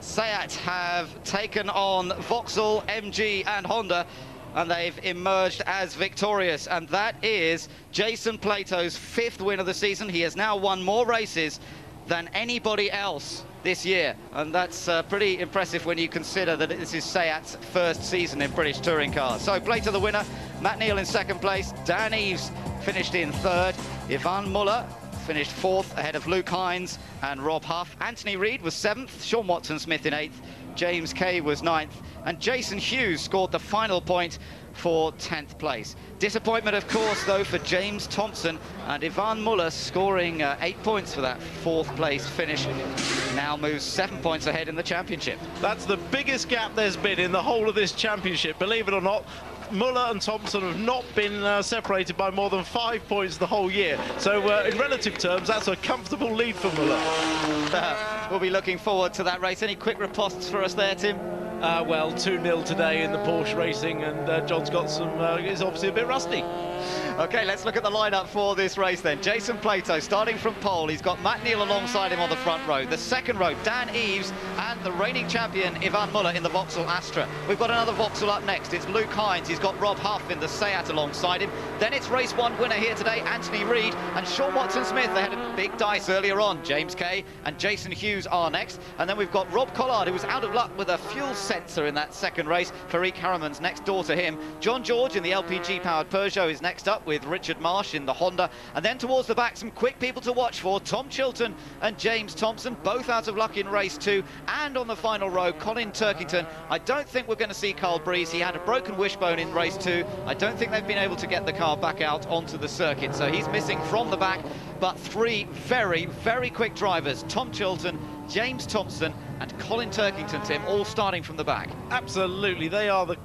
Seat have taken on Vauxhall, MG and Honda, and they've emerged as victorious, and that is Jason Plato's 5th win of the season. He has now won more races than anybody else this year, and that's pretty impressive when you consider that this is Seat's 1st season in British touring cars. So Plato the winner, Matt Neal in 2nd place, Dan Eves finished in 3rd, Yvan Muller finished 4th ahead of Luke Hines and Rob Huff. Anthony Reid was 7th, Sean Watson-Smith in 8th, James Kay was 9th, and Jason Hughes scored the final point for 10th place. Disappointment, of course, though, for James Thompson, and Yvan Muller scoring 8 points for that 4th place finish. Now moves 7 points ahead in the championship. That's the biggest gap there's been in the whole of this championship, believe it or not. Muller and Thompson have not been separated by more than 5 points the whole year. So in relative terms, that's a comfortable lead for Muller. We'll be looking forward to that race. Any quick ripostes for us there, Tim? Well, 2-0 today in the Porsche racing, and John Scott is obviously a bit rusty. Okay, let's look at the lineup for this race then. Jason Plato starting from pole. He's got Matt Neal alongside him on the front row. The second row, Dan Eves and the reigning champion Yvan Muller in the Vauxhall Astra. We've got another Vauxhall up next. It's Luke Hines. He's got Rob Huff in the Seat alongside him. Then it's race 1 winner here today, Anthony Reid and Sean Watson-Smith. They had a big dice earlier on. James Kay and Jason Hughes are next. And then we've got Rob Collard, who was out of luck with a fuel sensor in that second race. Farik Harriman's next door to him. John George in the LPG-powered Peugeot is next up. out with Richard Marsh in the Honda. And then towards the back, some quick people to watch for. Tom Chilton and James Thompson, both out of luck in race 2. And on the final row, Colin Turkington. I don't think we're going to see Carl Breeze. He had a broken wishbone in race 2. I don't think they've been able to get the car back out onto the circuit. So he's missing from the back. But 3 very, very quick drivers. Tom Chilton, James Thompson and Colin Turkington, Tim, all starting from the back. Absolutely, they are the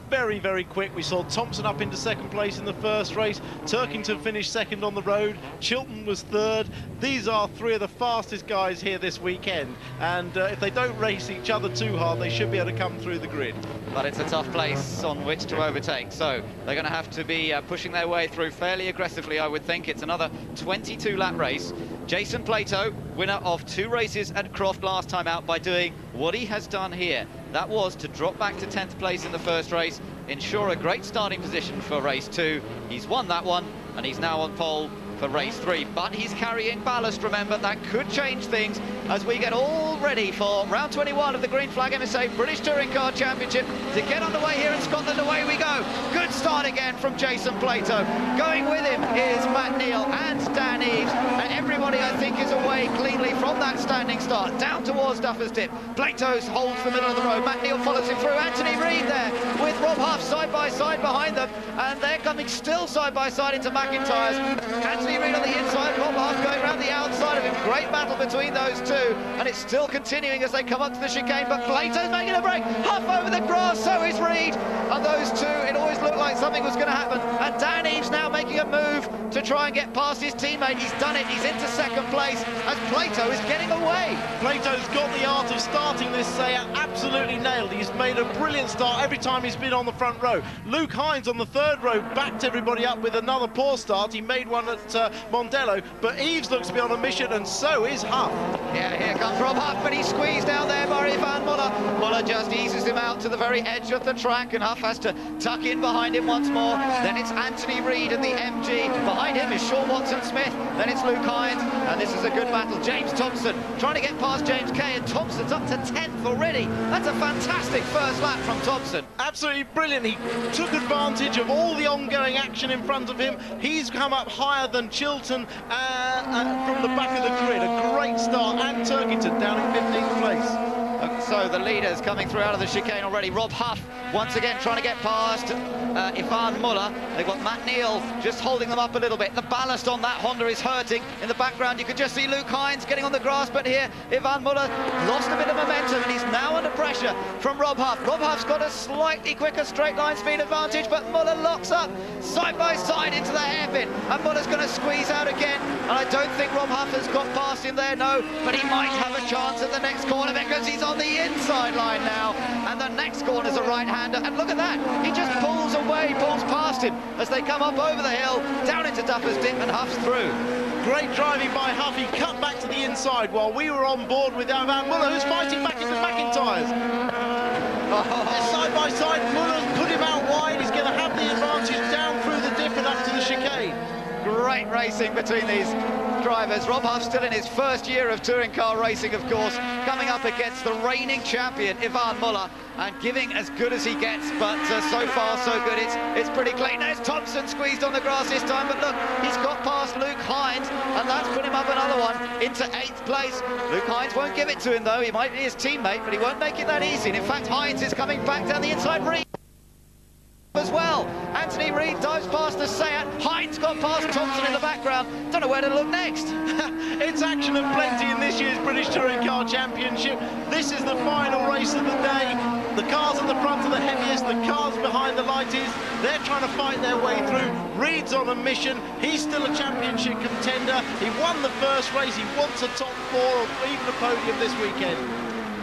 very, very quick. We saw Thompson up into second place in the first race. Turkington finished second on the road. Chilton was third. These are 3 of the fastest guys here this weekend. And if they don't race each other too hard, they should be able to come through the grid. But it's a tough place on which to overtake. So they're going to have to be pushing their way through fairly aggressively, I would think. It's another 22-lap race. Jason Plato, winner of 2 races at Croft last time out by doing what he has done here. That was to drop back to 10th place in the first race, ensure a great starting position for race 2. He's won that one, and he's now on pole for race 3. But he's carrying ballast, remember. That could change things as we get all ready for round 21 of the Green Flag MSA British Touring Car Championship to get underway here in Scotland. Away we go. Good start again from Jason Plato. Going with him is Matt Neal and Dan Eaves, and everybody, I think, is away cleanly from that standing start down towards Duffer's Dip. Plato holds the middle of the road. Matt Neal follows him through. Anthony Reid there with Rob Huff side by side behind them, and they're coming still side by side into McIntyre's. Anthony Reid on the inside, Rob Huff going around the outside of him. Great battle between those two, and it's still continuing as they come up to the chicane, but Plato's making a break. Huff over the grass, so is Reid. And those two, it always looked like something was going to happen. And Dan Eaves now making a move to try and get past his teammate. He's done it. He's into second place as Plato is getting away. Plato's got the art of starting this Seat absolutely nailed. He's made a brilliant start every time he's been on the front row. Luke Hines on the third row backed everybody up with another poor start. He made one at Mondello, but Eaves looks to be on a mission, and so is Huff. Yeah, here comes Rob Huff, but he's squeezed down there by Ivan Muller. Muller just eases him out to the very edge of the track, and Huff has to tuck in behind him once more. Then it's Anthony Reid and the MG. Behind him is Sean Watson-Smith. Then it's Luke Hines, and this is a good battle. James Thompson trying to get past James Kay, and Thompson's up to 10th already. That's a fantastic first lap from Thompson. Absolutely brilliant. He took advantage of all the ongoing action in front of him. He's come up higher than Chilton from the back of the grid. A great start, and Turkington down in 15th place. So the leaders coming through out of the chicane already. Rob Huff once again trying to get past Ivan Muller. They've got Matt Neal just holding them up a little bit. The ballast on that Honda is hurting. In the background you could just see Luke Hines getting on the grass, but here Ivan Muller lost a bit of momentum and he's now under pressure from Rob Huff. Rob Huff's got a slightly quicker straight line speed advantage, but Muller locks up side by side into the hairpin, and Muller's going to squeeze out again, and I don't think Rob Huff has got past him there, no, but he might have a chance at the next corner because he's on the inside line now, and the next corner's a right-hander, and look at that, he just pulls away, pulls past him as they come up over the hill, down into Duffer's Dip, and Huff's through. Great driving by Huff. He cut back to the inside while we were on board with Ivan Muller, who's fighting back into McIntyre's. Side by side, Muller's put him out wide. He's going to have the advantage down through the dip and up to the chicane. Great racing between these drivers. Rob Huff still in his first year of touring car racing, of course, coming up against the reigning champion Ivan Muller and giving as good as he gets, but so far so good. It's pretty clean. There's Thompson squeezed on the grass this time, but look, he's got past Luke Hines, and that's put him up another one into 8th place. Luke Hines won't give it to him though. He might be his teammate, but he won't make it that easy. And in fact, Hines is coming back down the inside. Reid as well. Anthony Reid dives past the Seat. Hines got past Thompson in the background. Don't know where to look next. It's action and plenty in this year's British Touring Car Championship. This is the final race of the day. The cars at the front are the heaviest, the cars behind the lightest. They're trying to fight their way through. Reid's on a mission. He's still a championship contender. He won the first race. He wants a top 4 or even a podium this weekend.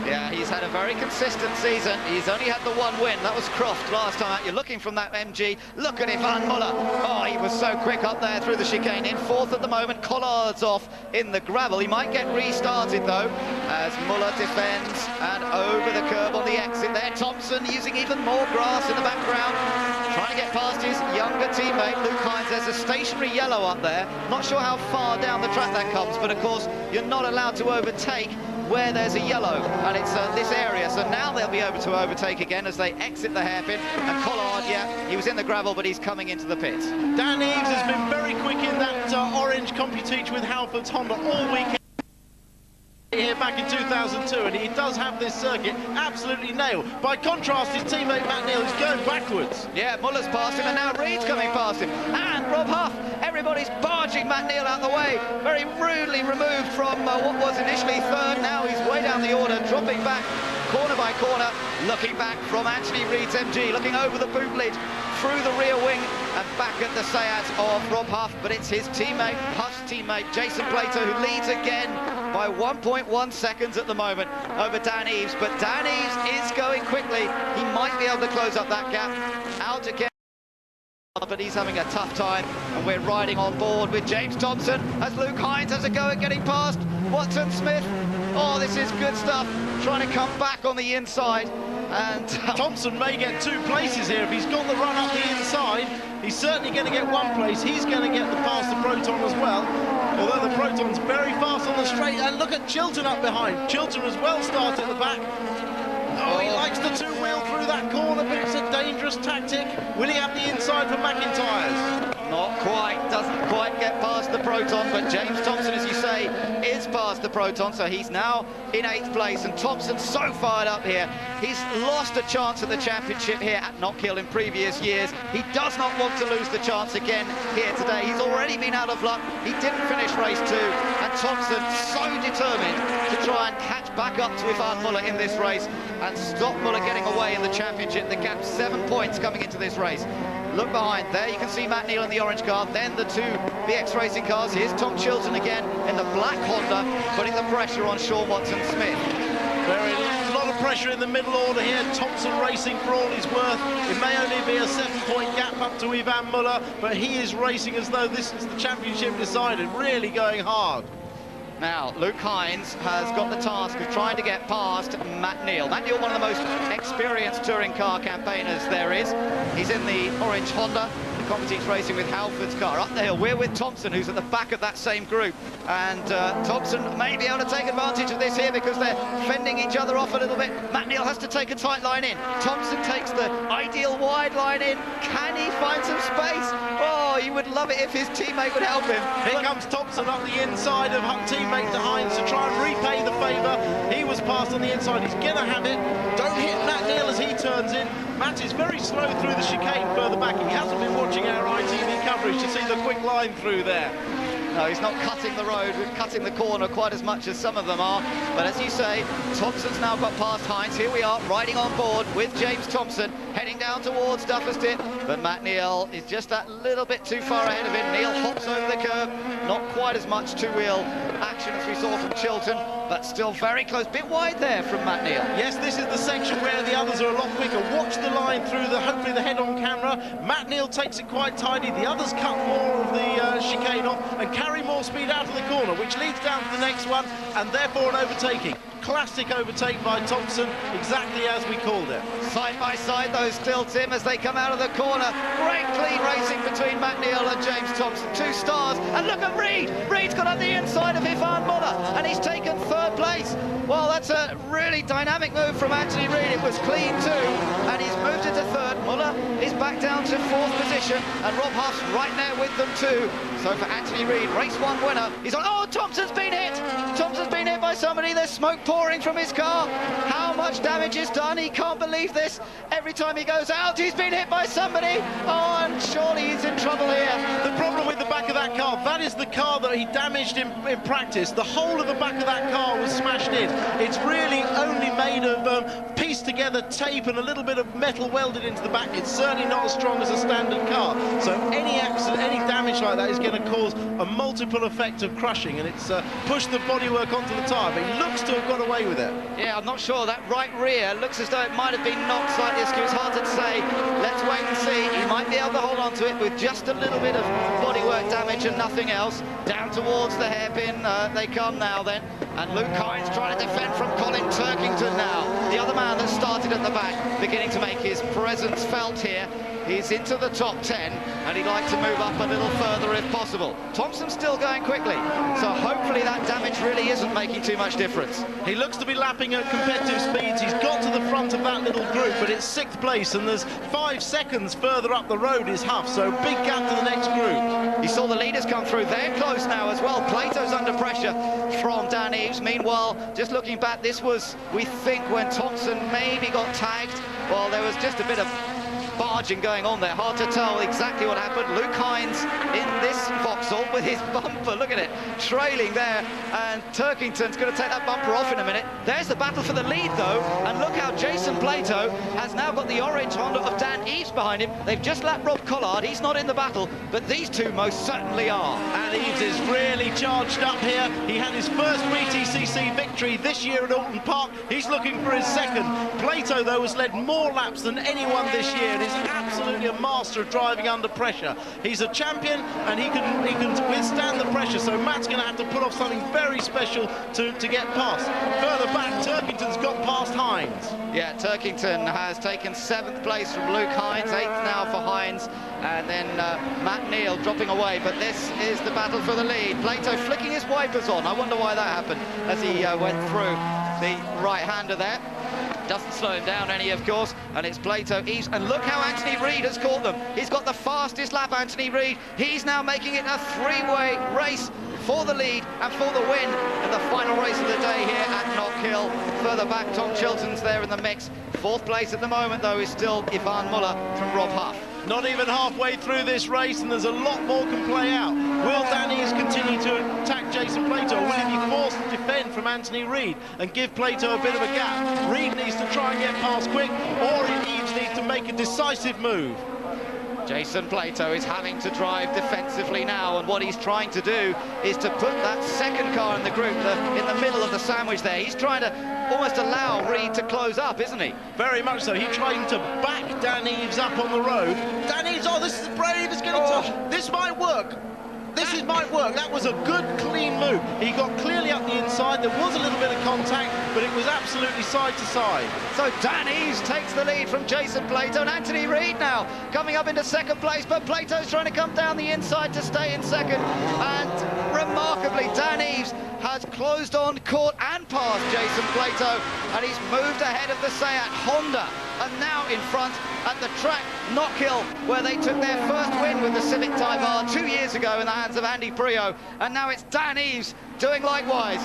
Yeah, he's had a very consistent season. He's only had the one win. That was Croft last time out. You're looking from that MG. Look at Ivan Muller. Oh, he was so quick up there through the chicane. In 4th at the moment. Collard's off in the gravel. He might get restarted, though, as Muller defends and over the curb on the exit there. Thompson using even more grass in the background, trying to get past his younger teammate, Luke Hines. There's a stationary yellow up there. Not sure how far down the track that comes, but of course, you're not allowed to overtake where there's a yellow, and it's this area. So now they'll be able to overtake again as they exit the hairpin. And Collard, yeah, he was in the gravel, but he's coming into the pit. Dan Eaves has been very quick in that orange Computeach with Halford's Honda all weekend here back in 2002, and he does have this circuit absolutely nailed. By contrast, his teammate Matt Neal is going backwards. Yeah, Muller's past him, and now Reed's coming past him. And Rob Huff, everybody's barging Matt Neal out the way. Very rudely removed from what was initially third. Now he's way down the order, dropping back corner by corner, looking back from Anthony Reed's MG, looking over the boot lid, through the rear wing, and back at the Seat of Rob Huff. But it's his teammate, Huff's teammate, Jason Plato, who leads again by 1.1 seconds at the moment over Dan Eaves. But Dan Eaves is going quickly. He might be able to close up that gap. Out again, but he's having a tough time, and we're riding on board with James Thompson as Luke Hines has a go at getting past Watson Smith. Oh, this is good stuff, trying to come back on the inside. And Thompson may get 2 places here if he's got the run up the inside. He's certainly going to get 1 place. He's going to get the pass the Proton as well, although the Proton's very fast on the straight. And look at Chilton up behind. Chilton as well starts at the back. Oh, he likes the 2-wheel through that corner, but it's a dangerous tactic. Will he have the inside for McIntyre's? Not quite, doesn't quite get past the Proton, but James Thompson, as you say, is past the Proton, so he's now in 8th place, and Thompson's so fired up here. He's lost a chance at the championship here at Knockhill in previous years. He does not want to lose the chance again here today. He's already been out of luck. He didn't finish race 2, and Thompson so determined to try and catch back up to Ivan Muller in this race and stop Muller getting away in the championship. The gap's 7 points coming into this race. Look behind there, you can see Matt Neal in the orange car, then the 2 BX Racing cars. Here's Tom Chilton again in the black Honda, putting the pressure on Sean Watson-Smith. A lot of pressure in the middle order here. Thompson racing for all he's worth. It may only be a 7-point gap up to Ivan Muller, but he is racing as though this is the championship decided, really going hard. Now, Luke Hines has got the task of trying to get past Matt Neal. Matt Neal, one of the most experienced touring car campaigners there is. He's in the orange Honda. The Computeach racing with Halford's car. Up the hill, we're with Thompson, who's at the back of that same group. And Thompson may be able to take advantage of this here because they're fending each other off a little bit. Matt Neal has to take a tight line in. Thompson takes the ideal wide line in. Can he find some space? Oh, you would love it if his teammate would help him. Here comes Thompson up the inside of teammate to Hines to try and repay the favour. He was passed on the inside. He's going to have it. Don't hit Matt Neal as he turns in. Matt is very slow through the chicane further back. He hasn't been watching our ITV coverage to see the quick line through there. No, he's not cutting the road, cutting the corner quite as much as some of them are. But as you say, Thompson's now got past Hines. Here we are, riding on board with James Thompson, heading down towards Duffus Dip. But Matt Neal is just that little bit too far ahead of him. Neal hops over the curb, not quite as much two-wheel action as we saw from Chilton, but still very close. Bit wide there from Matt Neal. Yes, this is the section where the others are a lot quicker. Watch the line through hopefully the head-on camera. Matt Neal takes it quite tidy. The others cut more of the chicane off and carry more speed out of the corner, which leads down to the next one, and therefore an overtaking. Classic overtake by Thompson, exactly as we called it. Side by side those still, Tim, as they come out of the corner. Great clean racing between Matt Neal and James Thompson. 2 stars, and look at Reed. Reed's got on the inside of Ivan Muller, and he's taken 3rd place. Well, that's a really dynamic move from Anthony Reed. It was clean too, and he's moved into 3rd. Muller is back down to 4th position, and Rob Huff's right there with them too. So for Anthony Reed, race 1 winner. He's on. Oh, Thompson's been hit. Thompson's been hit by somebody. There's smoke pouring from his car. How much damage is done? He can't believe this. Every time he goes out, he's been hit by somebody. Oh, and surely he's in trouble here. The problem with the back of that car, that is the car that he damaged in practice. The whole of the back of that car was smashed in. It's really only made of pieced together tape and a little bit of metal welded into the back. It's certainly not as strong as a standard car. So any accident, any damage like that is going to cause a multiple effect of crushing, and it's pushed the bodywork onto the tyre, but he looks to have got away with it. Yeah, I'm not sure. That right rear looks as though it might have been knocked slightly askew. It's hard to say. Let's wait and see. He might be able to hold on to it with just a little bit of bodywork damage and nothing else. Down towards the hairpin they come now then. And Luke Hines trying to defend from Colin Turkington now. The other man that started at the back, beginning to make his presence felt here. He's into the top 10, and he'd like to move up a little further if possible. Thompson's still going quickly, so hopefully that damage really isn't making too much difference. He looks to be lapping at competitive speeds. He's got to the front of that little group, but it's 6th place, and there's 5 seconds further up the road is Huff, so big gap to the next group. You saw the leaders come through. They're close now as well. Plato's under pressure from Dan Eaves. Meanwhile, just looking back, this was, we think, when Thompson maybe got tagged. Well, there was just a bit of barging going on there. Hard to tell exactly what happened. Luke Hines in this Vauxhall with his bumper, look at it, trailing there, and Turkington's going to take that bumper off in a minute. There's the battle for the lead though, and look how Jason Plato has now got the orange Honda of Dan Eaves behind him. They've just lapped Rob Collard. He's not in the battle, but these two most certainly are. And Eaves is really charged up here. He had his first BTCC victory this year at Alton Park. He's looking for his second. Plato though has led more laps than anyone this year. Is absolutely a master of driving under pressure. He's a champion, and he can withstand the pressure, so Matt's going to have to put off something very special to get past. Further back, Turkington's got past Hines. Yeah, Turkington has taken 7th place from Luke Hines, 8th now for Hines, and then Matt Neal dropping away, but this is the battle for the lead. Plato flicking his wipers on. I wonder why that happened as he went through the right-hander there. Doesn't slow him down any, of course, and it's Plato, Eaves, and look how Anthony Reid has caught them. He's got the fastest lap, Anthony Reid. He's now making it a 3-way race for the lead and for the win in the final race of the day here at Knockhill. Further back, Tom Chilton's there in the mix. 4th place at the moment, though, is still Ivan Muller from Rob Huff. Not even halfway through this race, and there's a lot more can play out. Will Dan Eaves continue to attack Jason Plato, or will he be forced to defend from Anthony Reid and give Plato a bit of a gap? Reid needs to try and get past quick, or Eaves needs to make a decisive move. Jason Plato is having to drive defensively now, and what he's trying to do is to put that second car in the group in the middle of the sandwich there. He's trying to almost allow Reid to close up, isn't he? Very much so. He's trying to back Dan Eaves up on the road. Dan Eaves, oh, this is brave, it's getting tough. This might work. This might work. That was a good, clean move. He got clearly up the inside. There was a little bit of contact, but it was absolutely side to side. So Dan Eaves takes the lead from Jason Plato, and Anthony Reid now coming up into 2nd place, but Plato's trying to come down the inside to stay in 2nd. And remarkably, Dan Eaves has closed on, caught and passed Jason Plato, and he's moved ahead of the Seat Honda, and now in front at the track Knockhill, where they took their first win with the Civic Type R 2 years ago in the hands of Andy Prio, and now it's Dan Eaves doing likewise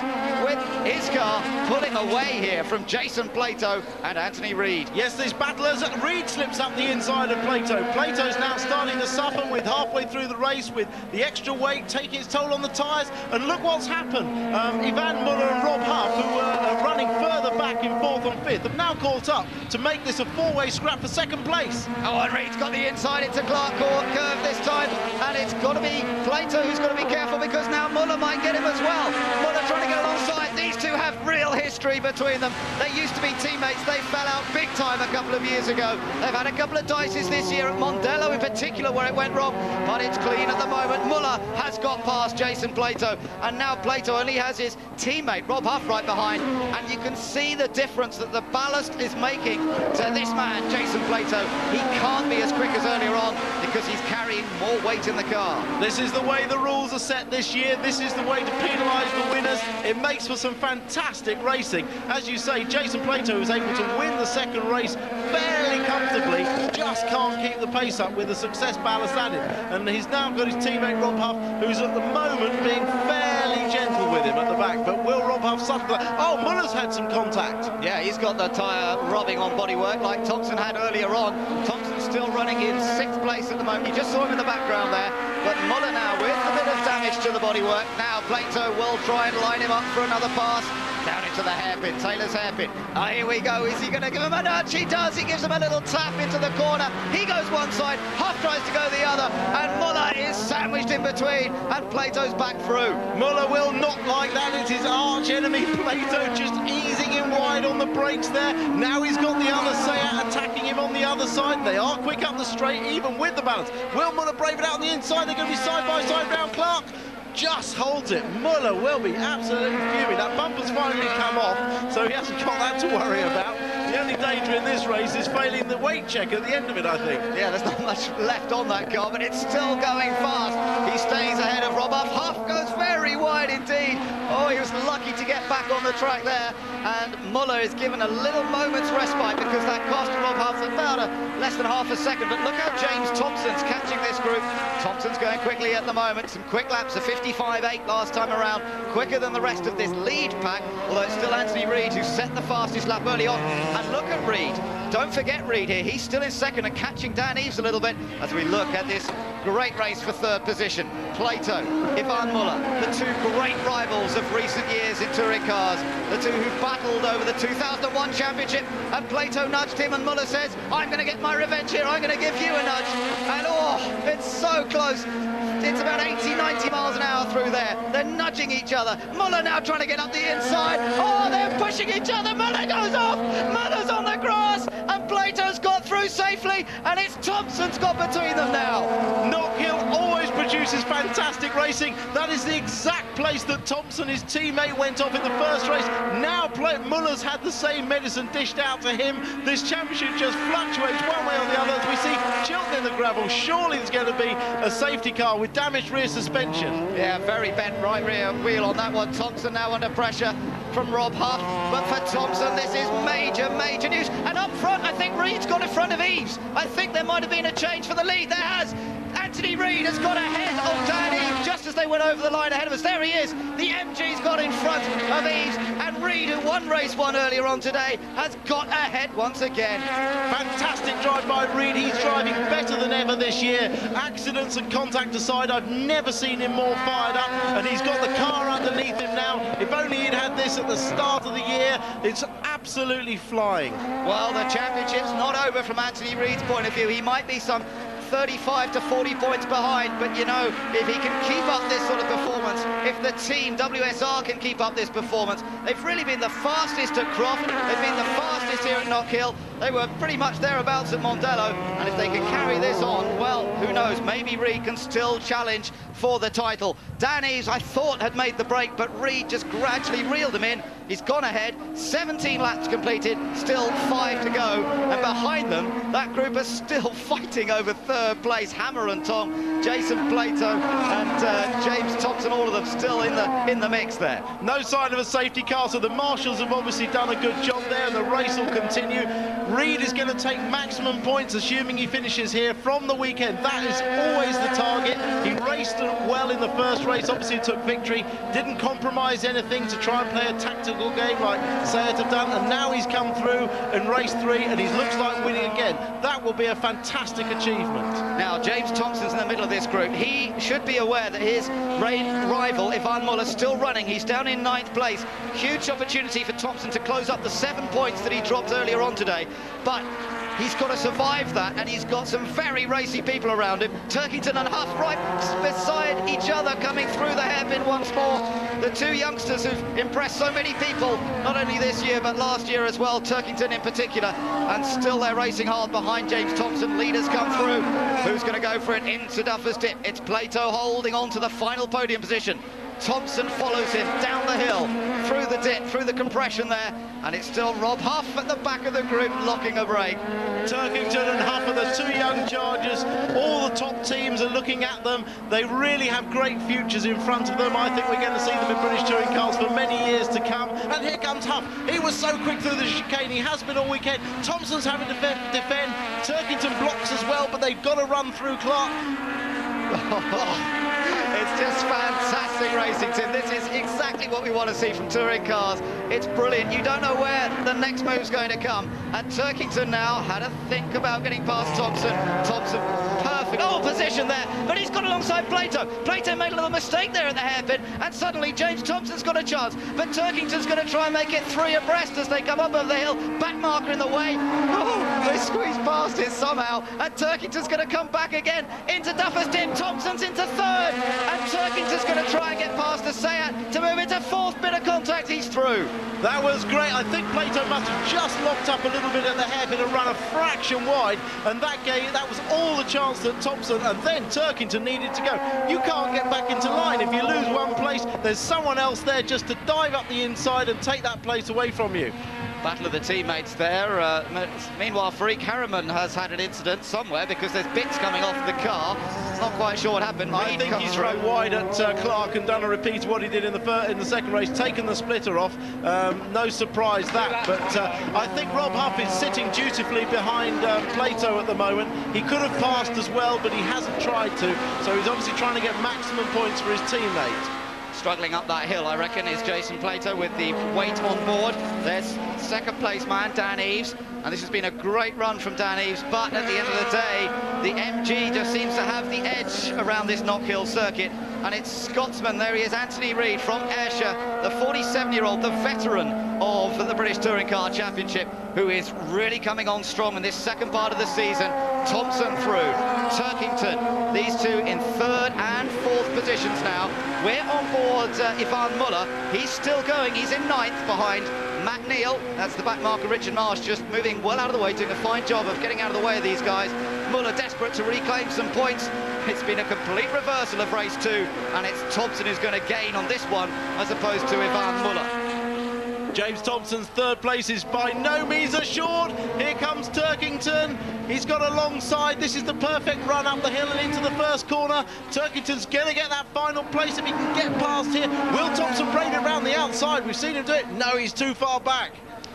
with his car, pulling away here from Jason Plato and Anthony Reid. Yes, these battlers. Reid slips up the inside of Plato. Plato's now starting to suffer with halfway through the race, with the extra weight taking its toll on the tyres, and look what's happened. Ivan Muller and Rob Huff, who were running further back in 4th and 5th, have now caught up to make this a 4-way scrap for 2nd place. Oh, and Reid's got the inside into Clark Court curve this time, and it's got to be Plato who's got to be careful, because now Muller might get him as well. Muller trying to get alongside. These two have real history between them. They used to be teammates. They fell out big time a couple of years ago. They've had a couple of dices this year at Mondello in particular where it went wrong, but it's clean at the moment. Muller has got past Jason Plato, and now Plato only has his teammate Rob Huff right behind, and you can see the difference that the ballast is making to this man, Jason Plato. He can't be as quick as earlier on because he's carrying more weight in the car. This is the way the rules are set this year. This is the way to penalise the winners. It makes for some fantastic racing. As you say, Jason Plato was able to win the 2nd race fairly comfortably, just can't keep the pace up with the success ballast added. And he's now got his teammate Rob Huff, who's at the moment being fairly gentle with him at the back. But will Rob Huff suffer that? Oh, Muller's had some contact. Yeah, he's got the tyre rubbing on bodywork like Thompson had earlier on. Thompson's still running in 6th place at the moment. You just saw him in the background there. But Muller now with a bit of damage to the bodywork. Now Plato will try and line him up for another pass. Down into the hairpin, Taylor's hairpin. Oh, here we go. Is he going to give him a nudge? He does. He gives him a little tap into the corner. He goes one side, Huff tries to go the other, and Muller is sandwiched in between, and Plato's back through. Muller will not like that. It's his arch enemy, Plato, just easing him wide on the brakes there. Now he's got the other Seat attacking him on the other side. They are quick up the straight, even with the balance. Will Muller brave it out on the inside? They're going to be side by side round Clark. just holds it. Muller will be absolutely fuming. That bumper's finally come off, so he hasn't got that to worry about. The only danger in this race is failing the weight check at the end of it, I think. Yeah, there's not much left on that car, but it's still going fast. He stays ahead of Rob Huff. Huff goes very wide indeed. Oh, he was lucky to get back on the track there. And Muller is given a little moment's respite because that cost Rob Huff about less than half a second. But look how James Thompson's catching this group. Thompson's going quickly at the moment. Some quick laps, a 55.8 last time around. Quicker than the rest of this lead pack, although it's still Anthony Reid who set the fastest lap early on. And look at Reid. Don't forget Reid here. He's still in second and catching Dan Eves a little bit as we look at this great race for third position. Plato, Ivan Muller, the two great rivals of recent years in touring cars. The two who battled over the 2001 championship, and Plato nudged him and Muller says, I'm going to get my revenge here, I'm going to give you a nudge. And oh, it's so close. It's about 80, 90 miles an hour through there. They're nudging each other. Muller now trying to get up the inside. Oh, they're pushing each other. Muller goes off. Muller's on the grass. And Plato's got through safely. And it's Thompson's got between them now. Knockhill always produces fantastic racing. That is the exact place that Thompson, his teammate, went off in the first race. Now Muller's had the same medicine dished out to him. This championship just fluctuates one way or the other. As we see Chilton in the gravel, surely there's going to be a safety car with damaged rear suspension. Yeah, very bent right rear wheel on that one. Thompson now under pressure from Rob Huff. But for Thompson, this is major, major news. And up front, I think Reid's got in front of Eves. I think there might have been a change for the lead. There has. Anthony Reid has got ahead of Dan Eves just as they went over the line ahead of us. There he is. The MG's got in front of Eves. And Reid, who won race one earlier on today, has got ahead once again. Fantastic drive by Reid. He's driving better than ever this year. Accidents and contact aside, I've never seen him more fired up. And he's got the car underneath him now. If only he'd had this at the start of the year. It's absolutely flying. Well, the championship's not over from Anthony Reid's point of view. He might be some 35 to 40 points behind, but you know, if he can keep up this sort of performance, if the team WSR can keep up this performance, they've really been the fastest at Croft, they've been the fastest here at Knockhill, they were pretty much thereabouts at Mondello, and if they can carry this on, well, who knows, maybe Reid can still challenge for the title. Dan Eves, I thought, had made the break, but Reid just gradually reeled him in. He's gone ahead, 17 laps completed, still 5 to go, and behind them, that group are still fighting over third place. Hammer and Tong, Jason Plato and James Thompson, all of them still in the mix there. No sign of a safety car, so the marshals have obviously done a good job there, and the race will continue. Reid is going to take maximum points, assuming he finishes here from the weekend. That is always the target. He raced well in the first race, obviously took victory, didn't compromise anything to try and play a tactical game like Sayat have done, and now he's come through in race 3 and he looks like winning again. That will be a fantastic achievement. Now, James Thompson's in the middle of this group. He should be aware that his rival, Ivan Muller, still running. He's down in 9th place. Huge opportunity for Thompson to close up the 7 points that he dropped earlier on today. But he's got to survive that, and he's got some very racy people around him. Turkington and Huff right beside each other, coming through the hairpin once more. The two youngsters who've impressed so many people, not only this year, but last year as well, Turkington in particular, and still they're racing hard behind James Thompson. Leaders come through. Who's going to go for it into Duffer's Dip? It's Plato holding on to the final podium position. Thompson follows him down the hill, through the dip, through the compression there, and it's still Rob Huff at the back of the group locking a brake. Turkington and Huff are the two young chargers. All the top teams are looking at them. They really have great futures in front of them. I think we're going to see them in British touring cars for many years to come. And here comes Huff. He was so quick through the chicane. He has been all weekend. Thompson's having to defend. Turkington blocks as well, but they've got to run through Clark. It's just fantastic racing, Tim. This is exactly what we want to see from touring cars. It's brilliant. You don't know where the next move's going to come. And Turkington now had to think about getting past Thompson. Thompson, perfect. Oh, position there. But he's got alongside Plato. Plato made a little mistake there at the hairpin. And suddenly James Thompson's got a chance. But Turkington's going to try and make it 3 abreast as they come up over the hill. Back marker in the way. Oh, they squeezed past it somehow. And Turkington's going to come back again into Duffer's Dip. Thompson's into 3rd. And Turkington's going to try and get past the Sayat to move into 4th. Bit of contact, he's through. That was great. I think Plato must have just locked up a little bit at the hairpin and run a fraction wide, and that was all the chance that Thompson, and then Turkington needed to go. You can't get back into line. If you lose one place, there's someone else there just to dive up the inside and take that place away from you. Battle of the teammates there. Meanwhile, Farik Harriman has had an incident somewhere because there's bits coming off the car. Not quite sure what happened. I think he's run wide at Clark and done a repeat of what he did in the second race, taken the splitter off. No surprise that, but I think Rob Huff is sitting dutifully behind Plato at the moment. He could have passed as well, but he hasn't tried to, so he's obviously trying to get maximum points for his teammate. Struggling up that hill, I reckon, is Jason Plato with the weight on board. There's second place man, Dan Eves, and this has been a great run from Dan Eves, but at the end of the day, the MG just seems to have the edge around this Knockhill circuit, and it's Scotsman. There he is, Anthony Reid from Ayrshire, the 47-year-old, the veteran of the British Touring Car Championship, who is really coming on strong in this second part of the season. Thompson through, Turkington, these two in third and fourth positions now. We're on board Ivan Muller. He's still going, he's in ninth behind Matt Neal. That's the back marker, Richard Marsh, just moving well out of the way, doing a fine job of getting out of the way of these guys. Muller desperate to reclaim some points. It's been a complete reversal of race two, and it's Thompson who's going to gain on this one as opposed to Ivan Muller. James Thompson's third place is by no means assured. Here comes Turkington. He's got a long side. This is the perfect run up the hill and into the first corner. Turkington's going to get that final place if he can get past here. Will Thompson brave it round the outside? We've seen him do it. No, he's too far back.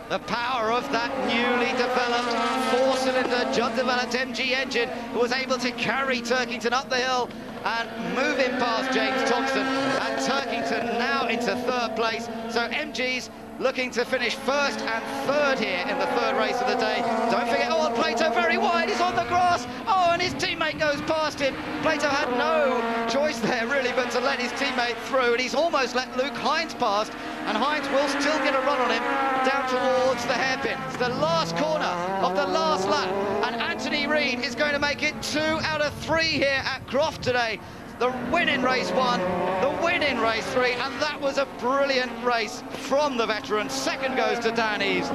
The power of that newly developed four-cylinder Judd-developed MG engine was able to carry Turkington up the hill and move him past James Thompson, and Turkington now into third place. So MG's looking to finish first and third here in the third race of the day. Don't forget, oh, Plato very wide, he's on the grass. Oh, and his teammate goes past him. Plato had no choice there, really, but to let his teammate through, and he's almost let Luke Hines past, and Hines will still get a run on him down towards the hairpin. It's the last corner of the last lap, and Anthony Reid is going to make it 2 out of 3 here at Croft today. The win in race 1, the win in race 3, and that was a brilliant race from the veteran. Second goes to Dan Eves.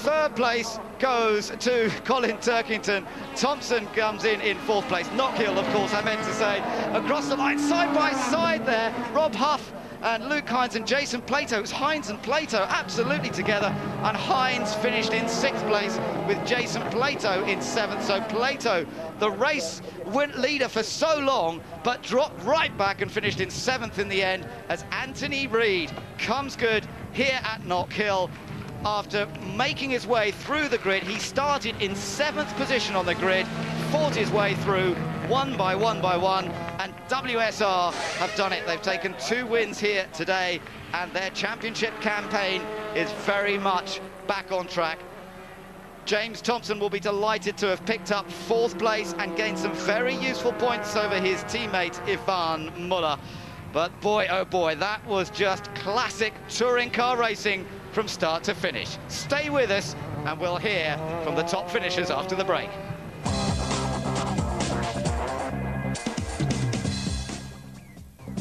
Third place goes to Colin Turkington. Thompson comes in fourth place. Knockhill, of course, I meant to say. Across the line, side by side there, Rob Huff and Luke Hines and Jason Plato. It's Hines and Plato absolutely together, and Hines finished in 6th place with Jason Plato in 7th. So Plato, the race leader for so long, but dropped right back and finished in 7th in the end as Anthony Reid comes good here at Knockhill. After making his way through the grid, he started in 7th position on the grid, fought his way through one by one, and WSR have done it. They've taken 2 wins here today, and their championship campaign is very much back on track. James Thompson will be delighted to have picked up 4th place and gained some very useful points over his teammate Ivan Muller. But boy, oh boy, that was just classic touring car racing from start to finish. Stay with us, and we'll hear from the top finishers after the break.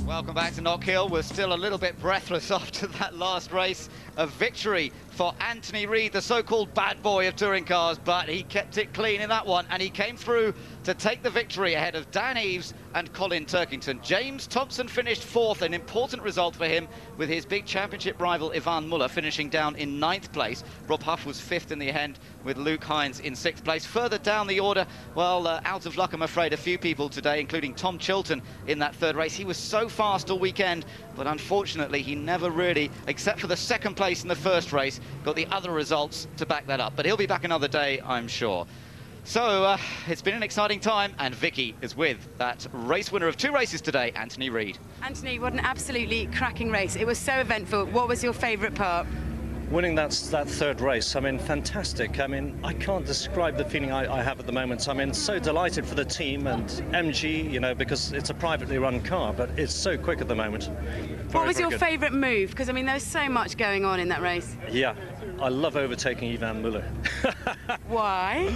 Welcome back to Knockhill. We're still a little bit breathless after that last race. A victory for Anthony Reid, the so-called bad boy of touring cars, but he kept it clean in that one, and he came through to take the victory ahead of Dan Eves and Colin Turkington. James Thompson finished 4th, an important result for him, with his big championship rival Ivan Muller finishing down in 9th place. Rob Huff was 5th in the end, with Luke Hines in 6th place. Further down the order, well, out of luck, I'm afraid, a few people today, including Tom Chilton in that third race. He was so fast all weekend, but unfortunately he never really, except for the second place in the first race, got the other results to back that up. But he'll be back another day, I'm sure. So it's been an exciting time, and Vicky is with that race winner of 2 races today, Anthony Reid. Anthony, what an absolutely cracking race. It was so eventful. What was your favourite part? Winning that third race, I mean, fantastic. I mean, I can't describe the feeling I have at the moment. I mean, so delighted for the team and MG, you know, because it's a privately run car, but it's so quick at the moment. What was your favourite move? Because, I mean, there's so much going on in that race. Yeah, I love overtaking Ivan Muller. Why?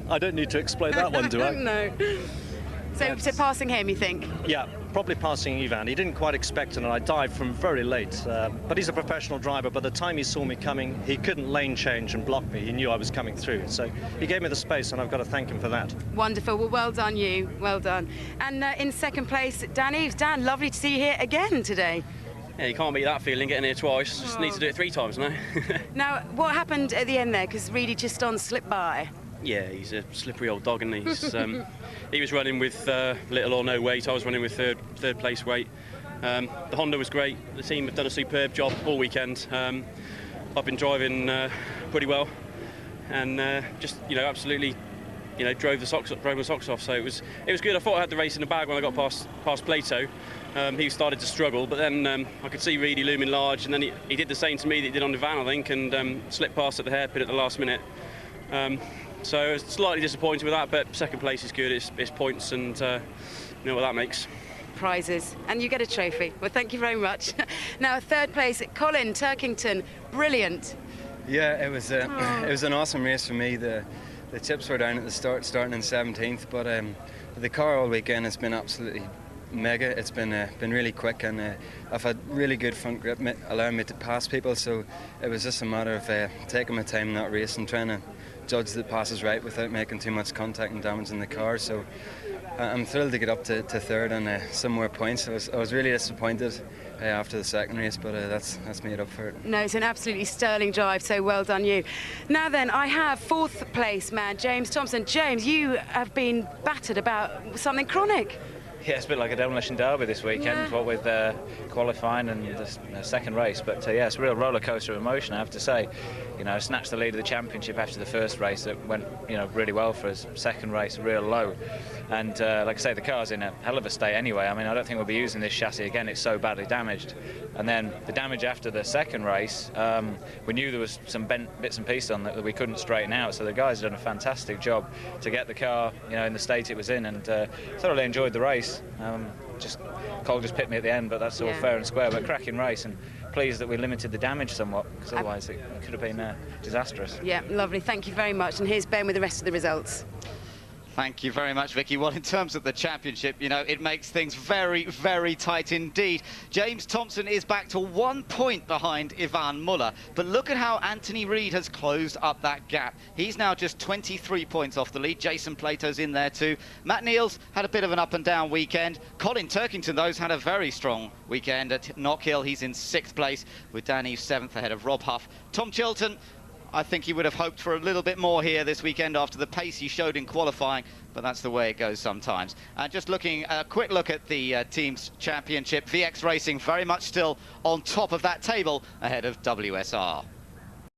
I don't need to explain that one, do I? No. So passing him, you think? Yeah, probably passing Ivan. He didn't quite expect it, and I dived from very late. But he's a professional driver. By the time he saw me coming, he couldn't lane change and block me. He knew I was coming through. So he gave me the space, and I've got to thank him for that. Wonderful. Well, well done, you. Well done. And in second place, Dan Eves. Dan, lovely to see you here again today. Yeah, you can't beat that feeling, getting here twice. Just need to do it 3 times now. Now, what happened at the end there? Because Reedy just slipped by. Yeah, he's a slippery old dog, and he was running with little or no weight. I was running with third place weight. The Honda was great. The team have done a superb job all weekend. I've been driving pretty well, and just absolutely drove my socks off. So it was good. I thought I had the race in the bag when I got past Plato. He started to struggle, but then I could see Reedy looming large, and then he did the same to me that he did on the van, I think, and slipped past at the hairpin at the last minute. So I was slightly disappointed with that, but second place is good. It's points, and you know what that makes. Prizes, and you get a trophy. Well, thank you very much. Now, third place, Colin Turkington, brilliant. Yeah, it was an awesome race for me. The chips were down at the start, starting in 17th, but the car all weekend has been absolutely mega. It's been really quick, and I've had really good front grip, allowing me to pass people. So it was just a matter of taking my time, not racing, trying to judge the passes right without making too much contact and damaging the car. So I'm thrilled to get up to third and some more points. I was really disappointed after the second race, but that's made up for it. No, it's an absolutely sterling drive, so well done you. Now then, I have fourth place man, James Thompson. James, you have been battered about something chronic. Yeah, it's a bit like a demolition derby this weekend, what with qualifying and the second race. But yeah, it's a real roller coaster of emotion, I have to say. Snatched the lead of the championship after the first race. It went, really well for us. Second race, real low. And like I say, the car's in a hell of a state anyway. I mean, I don't think we'll be using this chassis again. It's so badly damaged. And then the damage after the second race, we knew there was some bent bits and pieces on that we couldn't straighten out. So the guys have done a fantastic job to get the car, in the state it was in, and thoroughly enjoyed the race. Cole just picked me at the end, but that's all fair and square. But cracking race, and pleased that we limited the damage somewhat, because otherwise it could have been disastrous. Yeah, lovely. Thank you very much. And here's Ben with the rest of the results. Thank you very much, Vicky. Well, in terms of the championship, it makes things very, very tight indeed. James Thompson is back to 1 point behind Ivan Muller. But look at how Anthony Reid has closed up that gap. He's now just 23 points off the lead. Jason Plato's in there too. Matt Neal's had a bit of an up and down weekend. Colin Turkington, those had a very strong weekend at Knockhill. He's in 6th place with Dan Eves 7th ahead of Rob Huff. Tom Chilton, I think he would have hoped for a little bit more here this weekend after the pace he showed in qualifying, but that's the way it goes sometimes. And just looking, a quick look at the team's championship, VX Racing very much still on top of that table ahead of WSR.